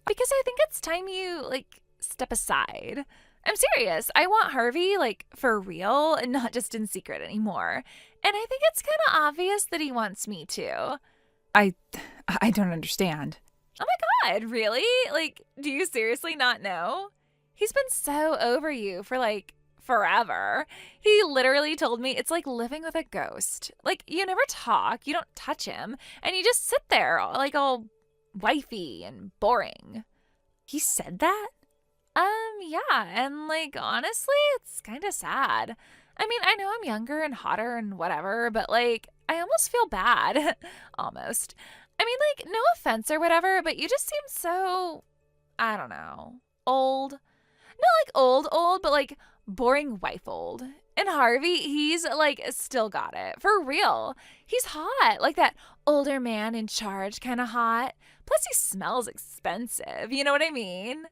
S2: Because I think it's time you, like, step aside. I'm serious. I want Harvey, like, for real and not just in secret anymore. And I think it's kind of obvious that he wants me too.
S1: I don't understand.
S2: Oh my God, really? Like, do you seriously not know? He's been so over you for like forever. He literally told me it's like living with a ghost. Like, you never talk, you don't touch him, and you just sit there like all wifey and boring.
S1: He said that?
S2: Yeah, and like honestly, it's kind of sad. I mean, I know I'm younger and hotter and whatever, but like I almost feel bad. Almost. I mean, like, no offense or whatever, but you just seem so, I don't know, old. Not like old, but like boring wife old. And Harvey, he's like still got it. For real. He's hot. Like that older man in charge kind of hot. Plus he smells expensive. You know what I mean?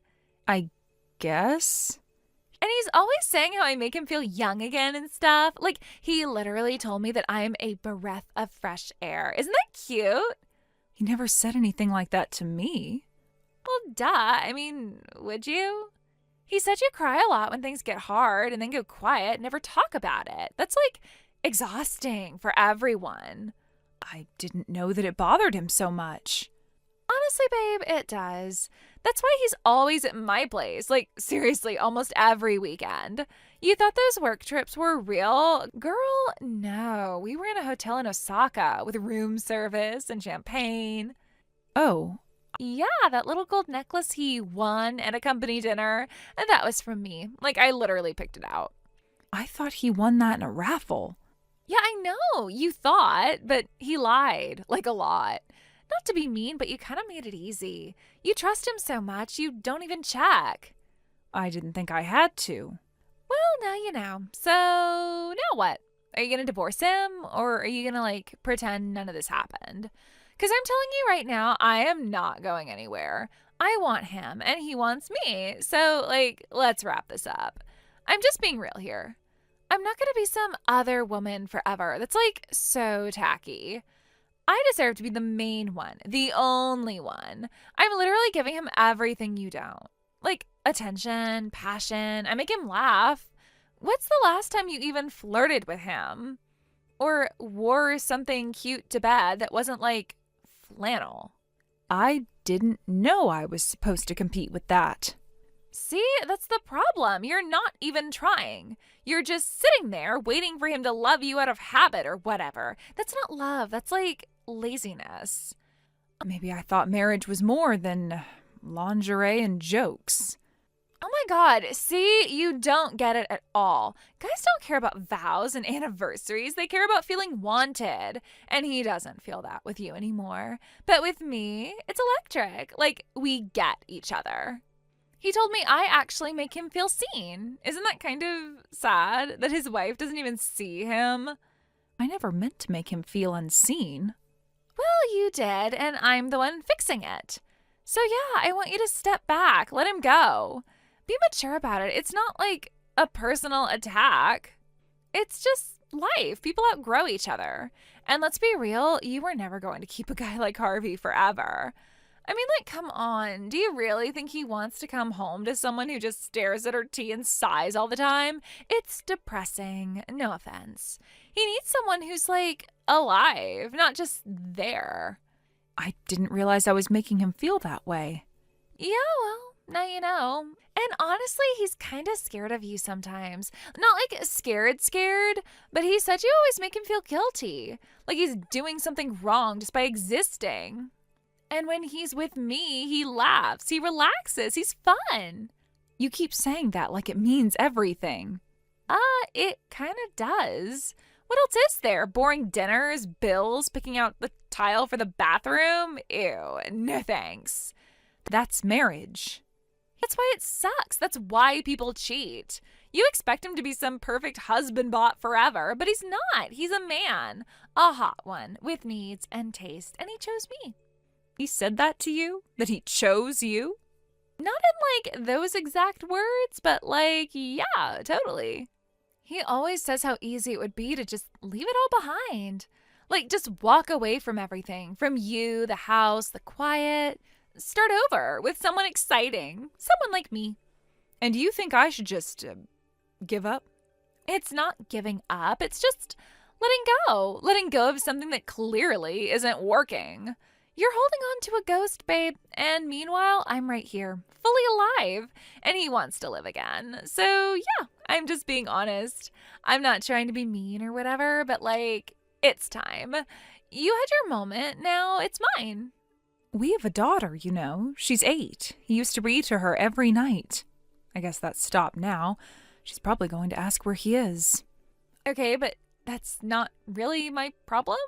S1: I guess.
S2: And he's always saying how I make him feel young again and stuff. Like, he literally told me that I'm a breath of fresh air. Isn't that cute?
S1: He never said anything like that to me.
S2: Well, duh. I mean, would you? He said you cry a lot when things get hard and then go quiet, never talk about it. That's like exhausting for everyone.
S1: I didn't know that it bothered him so much.
S2: Honestly, babe, it does. That's why he's always at my place. Like, seriously, almost every weekend. You thought those work trips were real? Girl, no. We were in a hotel in Osaka with room service and champagne.
S1: Oh.
S2: Yeah, that little gold necklace he won at a company dinner. And that was from me. Like, I literally picked it out.
S1: I thought he won that in a raffle.
S2: Yeah, I know. You thought, but he lied. Like, a lot. Not to be mean, but you kind of made it easy. You trust him so much, you don't even check.
S1: I didn't think I had to.
S2: Well, now you know. So, now what? Are you going to divorce him? Or are you going to, like, pretend none of this happened? Because I'm telling you right now, I am not going anywhere. I want him, and he wants me. So, like, let's wrap this up. I'm just being real here. I'm not going to be some other woman forever. That's, like, so tacky. I deserve to be the main one, the only one. I'm literally giving him everything you don't. Like attention, passion. I make him laugh. What's the last time you even flirted with him? Or wore something cute to bed that wasn't like flannel?
S1: I didn't know I was supposed to compete with that.
S2: See, that's the problem. You're not even trying. You're just sitting there waiting for him to love you out of habit or whatever. That's not love. That's like laziness.
S1: Maybe I thought marriage was more than lingerie and jokes.
S2: Oh my God. See, you don't get it at all. Guys don't care about vows and anniversaries. They care about feeling wanted. And he doesn't feel that with you anymore. But with me, it's electric. Like, we get each other. He told me I actually make him feel seen. Isn't that kind of sad that his wife doesn't even see him?
S1: I never meant to make him feel unseen.
S2: Well, you did, and I'm the one fixing it. So yeah, I want you to step back. Let him go. Be mature about it. It's not like a personal attack. It's just life. People outgrow each other. And let's be real, you were never going to keep a guy like Harvey forever. I mean, like, come on. Do you really think he wants to come home to someone who just stares at her tea and sighs all the time? It's depressing. No offense. He needs someone who's, like, alive, not just there.
S1: I didn't realize I was making him feel that way.
S2: Yeah, well, now you know. And honestly, he's kind of scared of you sometimes. Not like scared, but he said you always make him feel guilty. Like he's doing something wrong just by existing. And when he's with me, he laughs, he relaxes, he's fun.
S1: You keep saying that like it means everything.
S2: It kind of does. What else is there? Boring dinners, bills, picking out the tile for the bathroom? Ew, no thanks.
S1: That's marriage.
S2: That's why it sucks. That's why people cheat. You expect him to be some perfect husband bot forever, but he's not. He's a man, a hot one, with needs and taste, and he chose me.
S1: He said that to you? That he chose you?
S2: Not in, like, those exact words, but, like, yeah, totally. He always says how easy it would be to just leave it all behind. Like, just walk away from everything. From you, the house, the quiet. Start over with someone exciting. Someone like me. And you think I should just give up?
S1: It's not giving up. It's just letting go. Letting go of something that clearly isn't working. You're holding on to a ghost, babe. And meanwhile, I'm right here, fully alive. And he wants to live again. So, yeah, I'm just being honest. I'm not trying to be mean or whatever, but like, it's time. You had your moment. Now it's mine.
S2: We have a daughter, you know. She's 8. He used to read to her every night. I guess that's stopped now. She's probably going to ask where he is.
S1: Okay, but that's not really my problem.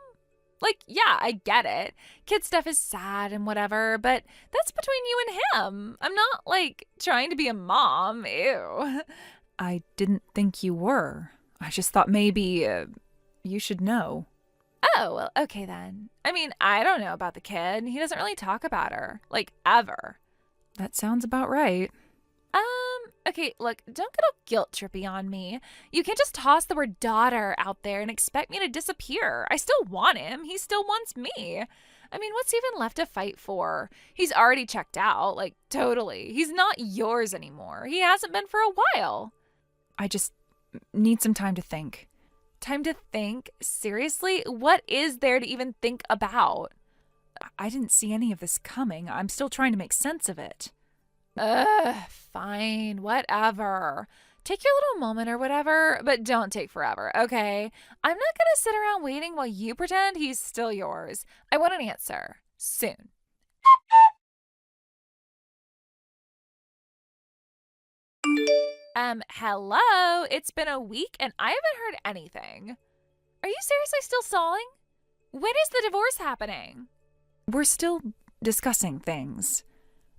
S1: Like, yeah, I get it. Kid stuff is sad and whatever, but that's between you and him. I'm not, like, trying to be a mom. Ew.
S2: I didn't think you were. I just thought maybe you should know.
S1: Oh, well, okay then. I mean, I don't know about the kid. He doesn't really talk about her. Like, ever.
S2: That sounds about right.
S1: Okay, look, don't get all guilt trippy on me. You can't just toss the word daughter out there and expect me to disappear. I still want him. He still wants me. I mean, what's even left to fight for? He's already checked out, like, totally. He's not yours anymore. He hasn't been for a while.
S2: I just need some time to think.
S1: Time to think? Seriously? What is there to even think about?
S2: I didn't see any of this coming. I'm still trying to make sense of it.
S1: Fine, whatever. Take your little moment or whatever, but don't take forever, okay? I'm not gonna sit around waiting while you pretend he's still yours. I want an answer. Soon. Hello? It's been a week and I haven't heard anything. Are you seriously still stalling? When is the divorce happening?
S2: We're still discussing things.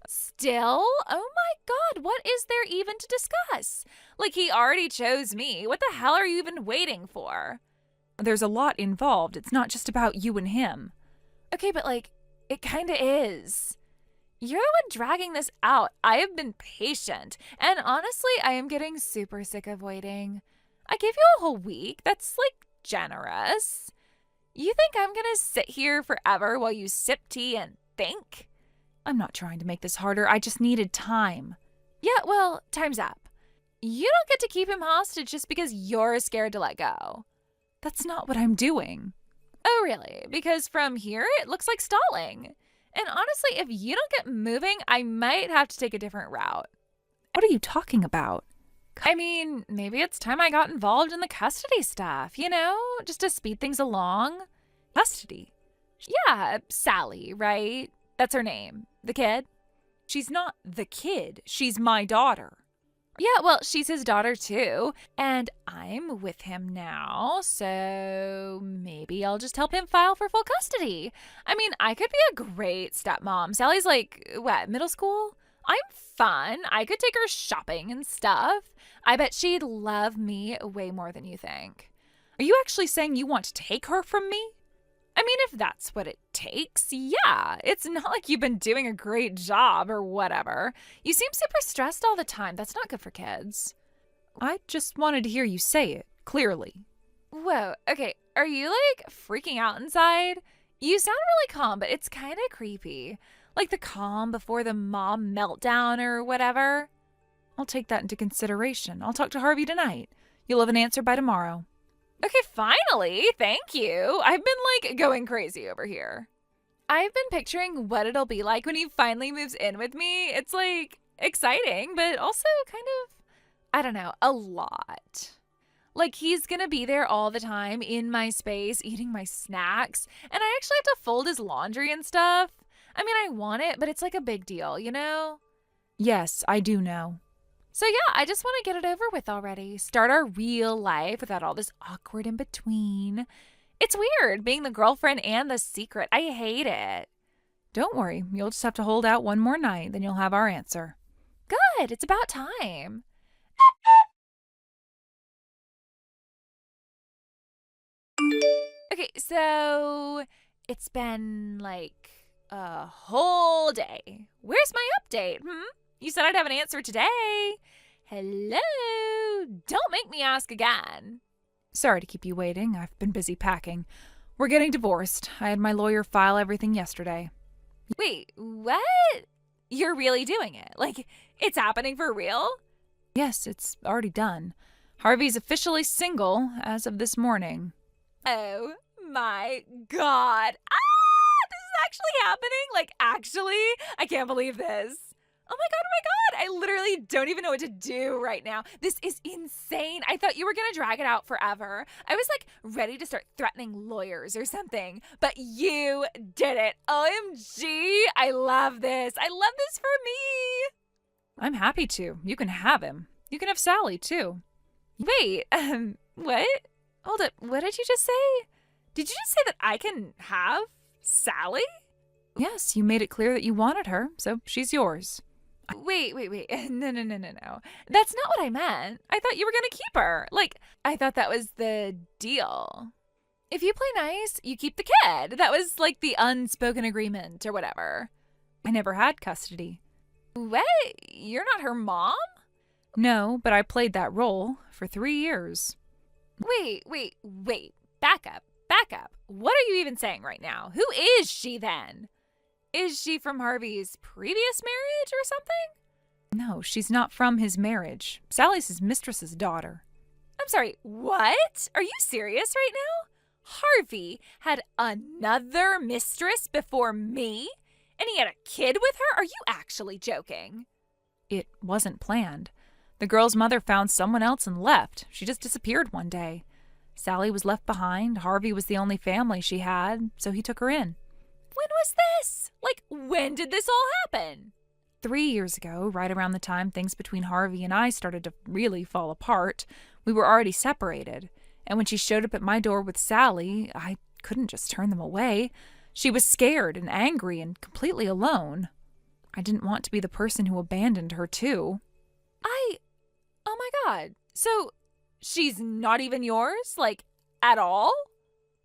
S1: Still? Oh my God, what is there even to discuss? Like, he already chose me. What the hell are you even waiting for?
S2: There's a lot involved. It's not just about you and him.
S1: Okay, but like, it kinda is. You're the one dragging this out. I have been patient. And honestly, I am getting super sick of waiting. I gave you a whole week. That's like generous. You think I'm gonna sit here forever while you sip tea and think?
S2: I'm not trying to make this harder. I just needed time.
S1: Yeah, well, time's up. You don't get to keep him hostage just because you're scared to let go.
S2: That's not what I'm doing.
S1: Oh, really? Because from here, it looks like stalling. And honestly, if you don't get moving, I might have to take a different route.
S2: What are you talking about?
S1: I mean, maybe it's time I got involved in the custody stuff, you know? Just to speed things along.
S2: Custody?
S1: Yeah, Sally, right? That's her name. The kid?
S2: She's not the kid. She's my daughter.
S1: Yeah, well, she's his daughter too. And I'm with him now, so maybe I'll just help him file for full custody. I mean, I could be a great stepmom. Sally's like, what, middle school? I'm fun. I could take her shopping and stuff. I bet she'd love me way more than you think.
S2: Are you actually saying you want to take her from me?
S1: I mean, if that's what it takes, yeah. It's not like you've been doing a great job or whatever. You seem super stressed all the time. That's not good for kids.
S2: I just wanted to hear you say it, clearly.
S1: Whoa, okay. Are you, like, freaking out inside? You sound really calm, but it's kind of creepy. Like the calm before the mom meltdown or whatever.
S2: I'll take that into consideration. I'll talk to Harvey tonight. You'll have an answer by tomorrow.
S1: Okay, finally. Thank you. I've been, like, going crazy over here. I've been picturing what it'll be like when he finally moves in with me. It's, like, exciting, but also kind of, I don't know, a lot. Like, he's gonna be there all the time in my space, eating my snacks, and I actually have to fold his laundry and stuff. I mean, I want it, but it's, like, a big deal, you know?
S2: Yes, I do know.
S1: So yeah, I just want to get it over with already. Start our real life without all this awkward in between. It's weird being the girlfriend and the secret. I hate it.
S2: Don't worry. You'll just have to hold out one more night, then you'll have our answer.
S1: Good. It's about time. Okay, so it's been like a whole day. Where's my update? You said I'd have an answer today. Hello? Don't make me ask again.
S2: Sorry to keep you waiting. I've been busy packing. We're getting divorced. I had my lawyer file everything yesterday.
S1: Wait, what? You're really doing it? Like, it's happening for real?
S2: Yes, it's already done. Harvey's officially single as of this morning.
S1: Oh my God. This is actually happening? Like, actually? I can't believe this. Oh my God, oh my God. I literally don't even know what to do right now. This is insane. I thought you were going to drag it out forever. I was like ready to start threatening lawyers or something, but you did it. OMG. I love this. I love this for me.
S2: I'm happy to. You can have him. You can have Sally, too.
S1: Wait, what? Hold up. What did you just say? Did you just say that I can have Sally?
S2: Yes, you made it clear that you wanted her, so she's yours.
S1: Wait. No. That's not what I meant. I thought you were going to keep her. Like, I thought that was the deal. If you play nice, you keep the kid. That was like the unspoken agreement or whatever.
S2: I never had custody.
S1: What? You're not her mom?
S2: No, but I played that role for 3 years.
S1: Wait. Back up. What are you even saying right now? Who is she then? Is she from Harvey's previous marriage or something?
S2: No, she's not from his marriage. Sally's his mistress's daughter.
S1: I'm sorry, what? Are you serious right now? Harvey had another mistress before me? And he had a kid with her? Are you actually joking?
S2: It wasn't planned. The girl's mother found someone else and left. She just disappeared one day. Sally was left behind. Harvey was the only family she had, so he took her in.
S1: When was this? Like, when did this all happen?
S2: 3 years ago, right around the time things between Harvey and I started to really fall apart. We were already separated. And when she showed up at my door with Sally, I couldn't just turn them away. She was scared and angry and completely alone. I didn't want to be the person who abandoned her, too.
S1: Oh my God. So, she's not even yours? Like, at all?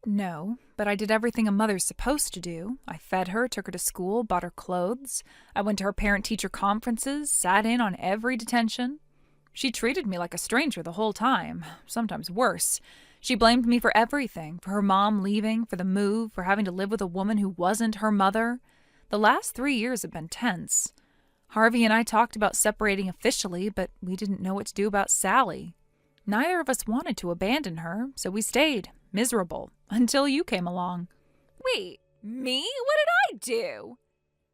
S2: No, but I did everything a mother's supposed to do. I fed her, took her to school, bought her clothes. I went to her parent-teacher conferences, sat in on every detention. She treated me like a stranger the whole time, sometimes worse. She blamed me for everything, for her mom leaving, for the move, for having to live with a woman who wasn't her mother. The last 3 years have been tense. Harvey and I talked about separating officially, but we didn't know what to do about Sally. Neither of us wanted to abandon her, so we stayed, miserable, until you came along.
S1: Wait, me? What did I do?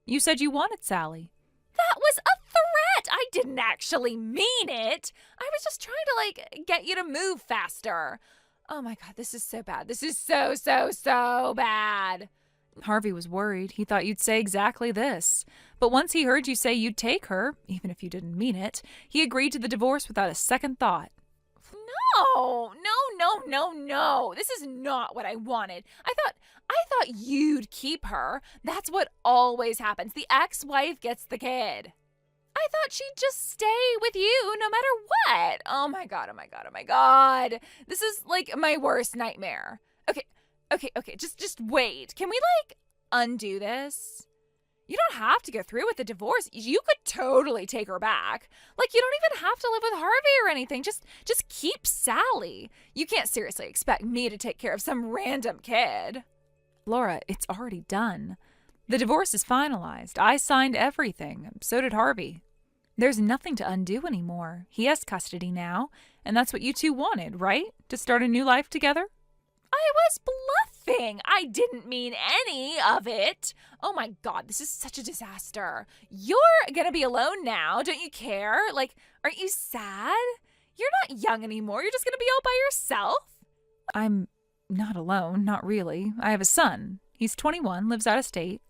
S2: You said you wanted Sally.
S1: That was a threat! I didn't actually mean it! I was just trying to, get you to move faster. Oh my God, this is so bad. This is so bad.
S2: Harvey was worried. He thought you'd say exactly this. But once he heard you say you'd take her, even if you didn't mean it, he agreed to the divorce without a second thought.
S1: No. This is not what I wanted. I thought you'd keep her. That's what always happens. The ex-wife gets the kid. I thought she'd just stay with you no matter what. Oh my God. This is like my worst nightmare. Okay. Just wait. Can we undo this? You don't have to go through with the divorce. You could totally take her back. You don't even have to live with Harvey or anything. Just keep Sally. You can't seriously expect me to take care of some random kid.
S2: Laura, it's already done. The divorce is finalized. I signed everything. So did Harvey. There's nothing to undo anymore. He has custody now, and that's what you two wanted, right? To start a new life together?
S1: I was bluffing. I didn't mean any of it. Oh my God, this is such a disaster. You're gonna be alone now. Don't you care? Aren't you sad? You're not young anymore. You're just gonna be all by yourself.
S2: I'm not alone, not really. I have a son. He's 21, lives out of state.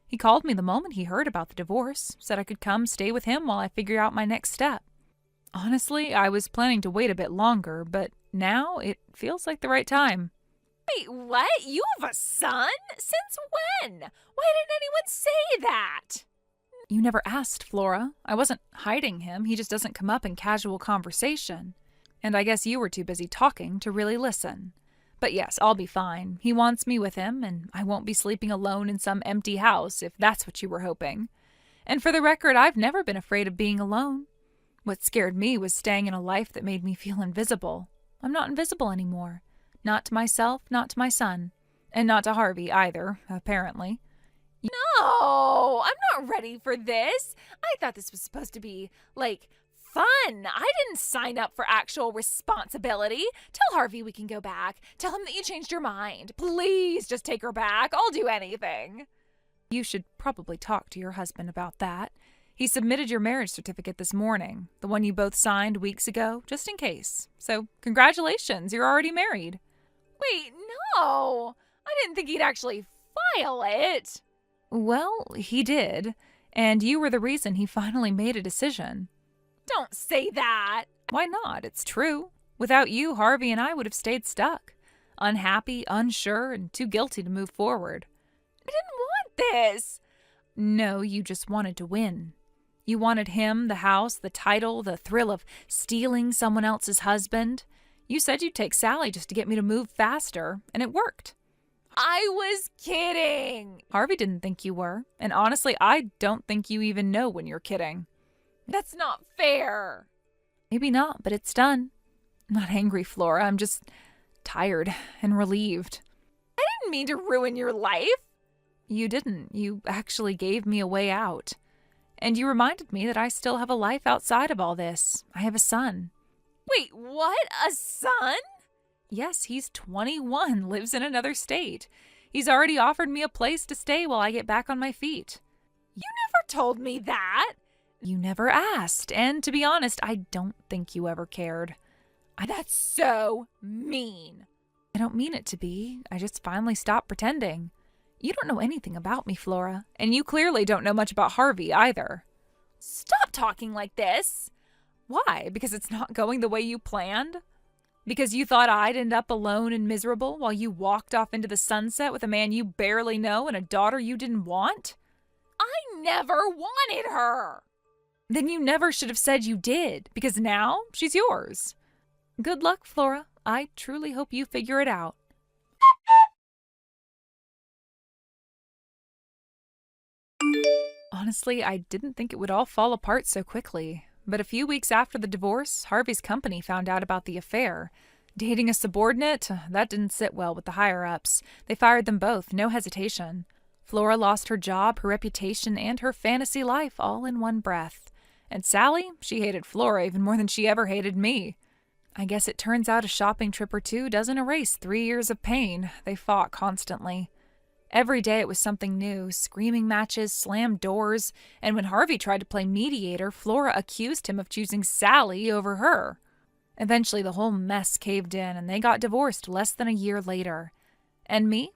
S2: He called me the moment he heard about the divorce, said I could come stay with him while I figure out my next step. Honestly, I was planning to wait a bit longer, but now it feels like the right time.
S1: Wait, what? You have a son? Since when? Why didn't anyone say that?
S2: You never asked, Flora. I wasn't hiding him. He just doesn't come up in casual conversation. And I guess you were too busy talking to really listen. But yes, I'll be fine. He wants me with him, and I won't be sleeping alone in some empty house if that's what you were hoping. And for the record, I've never been afraid of being alone. What scared me was staying in a life that made me feel invisible. I'm not invisible anymore. Not to myself, not to my son. And not to Harvey either, apparently.
S1: No, I'm not ready for this. I thought this was supposed to be,
S2: fun. I didn't sign up for actual responsibility. Tell Harvey we can go back. Tell him that you changed your mind. Please just take her back. I'll do anything. You should probably talk to your husband about that. He submitted your marriage certificate this morning, the one you both signed weeks ago, just in case. So, congratulations, you're already married.
S1: Wait, no. I didn't think he'd actually file it.
S2: Well, he did, and you were the reason he finally made a decision.
S1: Don't say that.
S2: Why not? It's true. Without you, Harvey and I would have stayed stuck. Unhappy, unsure, and too guilty to move forward.
S1: I didn't want this.
S2: No, you just wanted to win. You wanted him, the house, the title, the thrill of stealing someone else's husband. You said you'd take Sally just to get me to move faster, and it worked.
S1: I was kidding.
S2: Harvey didn't think you were, and honestly, I don't think you even know when you're kidding.
S1: That's not fair.
S2: Maybe not, but it's done. I'm not angry, Flora. I'm just tired and relieved.
S1: I didn't mean to ruin your life.
S2: You didn't. You actually gave me a way out. And you reminded me that I still have a life outside of all this. I have a son.
S1: Wait, what? A son?
S2: Yes, he's 21, lives in another state. He's already offered me a place to stay while I get back on my feet.
S1: You never told me that.
S2: You never asked, and to be honest, I don't think you ever cared.
S1: That's so mean.
S2: I don't mean it to be. I just finally stopped pretending. You don't know anything about me, Flora, and you clearly don't know much about Harvey either.
S1: Stop talking like this.
S2: Why? Because it's not going the way you planned? Because you thought I'd end up alone and miserable while you walked off into the sunset with a man you barely know and a daughter you didn't want?
S1: I never wanted her.
S2: Then you never should have said you did, because now she's yours. Good luck, Flora. I truly hope you figure it out. Honestly, I didn't think it would all fall apart so quickly. But a few weeks after the divorce, Harvey's company found out about the affair. Dating a subordinate? That didn't sit well with the higher-ups. They fired them both, no hesitation. Flora lost her job, her reputation, and her fantasy life all in one breath. And Sally? She hated Flora even more than she ever hated me. I guess it turns out a shopping trip or two doesn't erase 3 years of pain. They fought constantly. Every day it was something new, screaming matches, slammed doors, and when Harvey tried to play mediator, Flora accused him of choosing Sally over her. Eventually the whole mess caved in and they got divorced less than a year later. And me?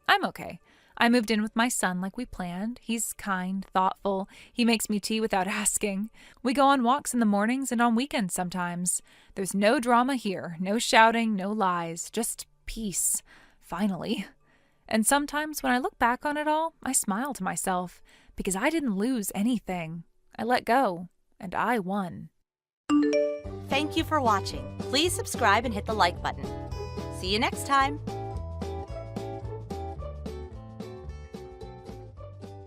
S2: I'm okay. I moved in with my son like we planned. He's kind, thoughtful. He makes me tea without asking. We go on walks in the mornings and on weekends sometimes. There's no drama here, no shouting, no lies, just peace. Finally. And sometimes when I look back on it all, I smile to myself because I didn't lose anything. I let go, and I won.
S4: Thank you for watching. Please subscribe and hit the like button. See you next time.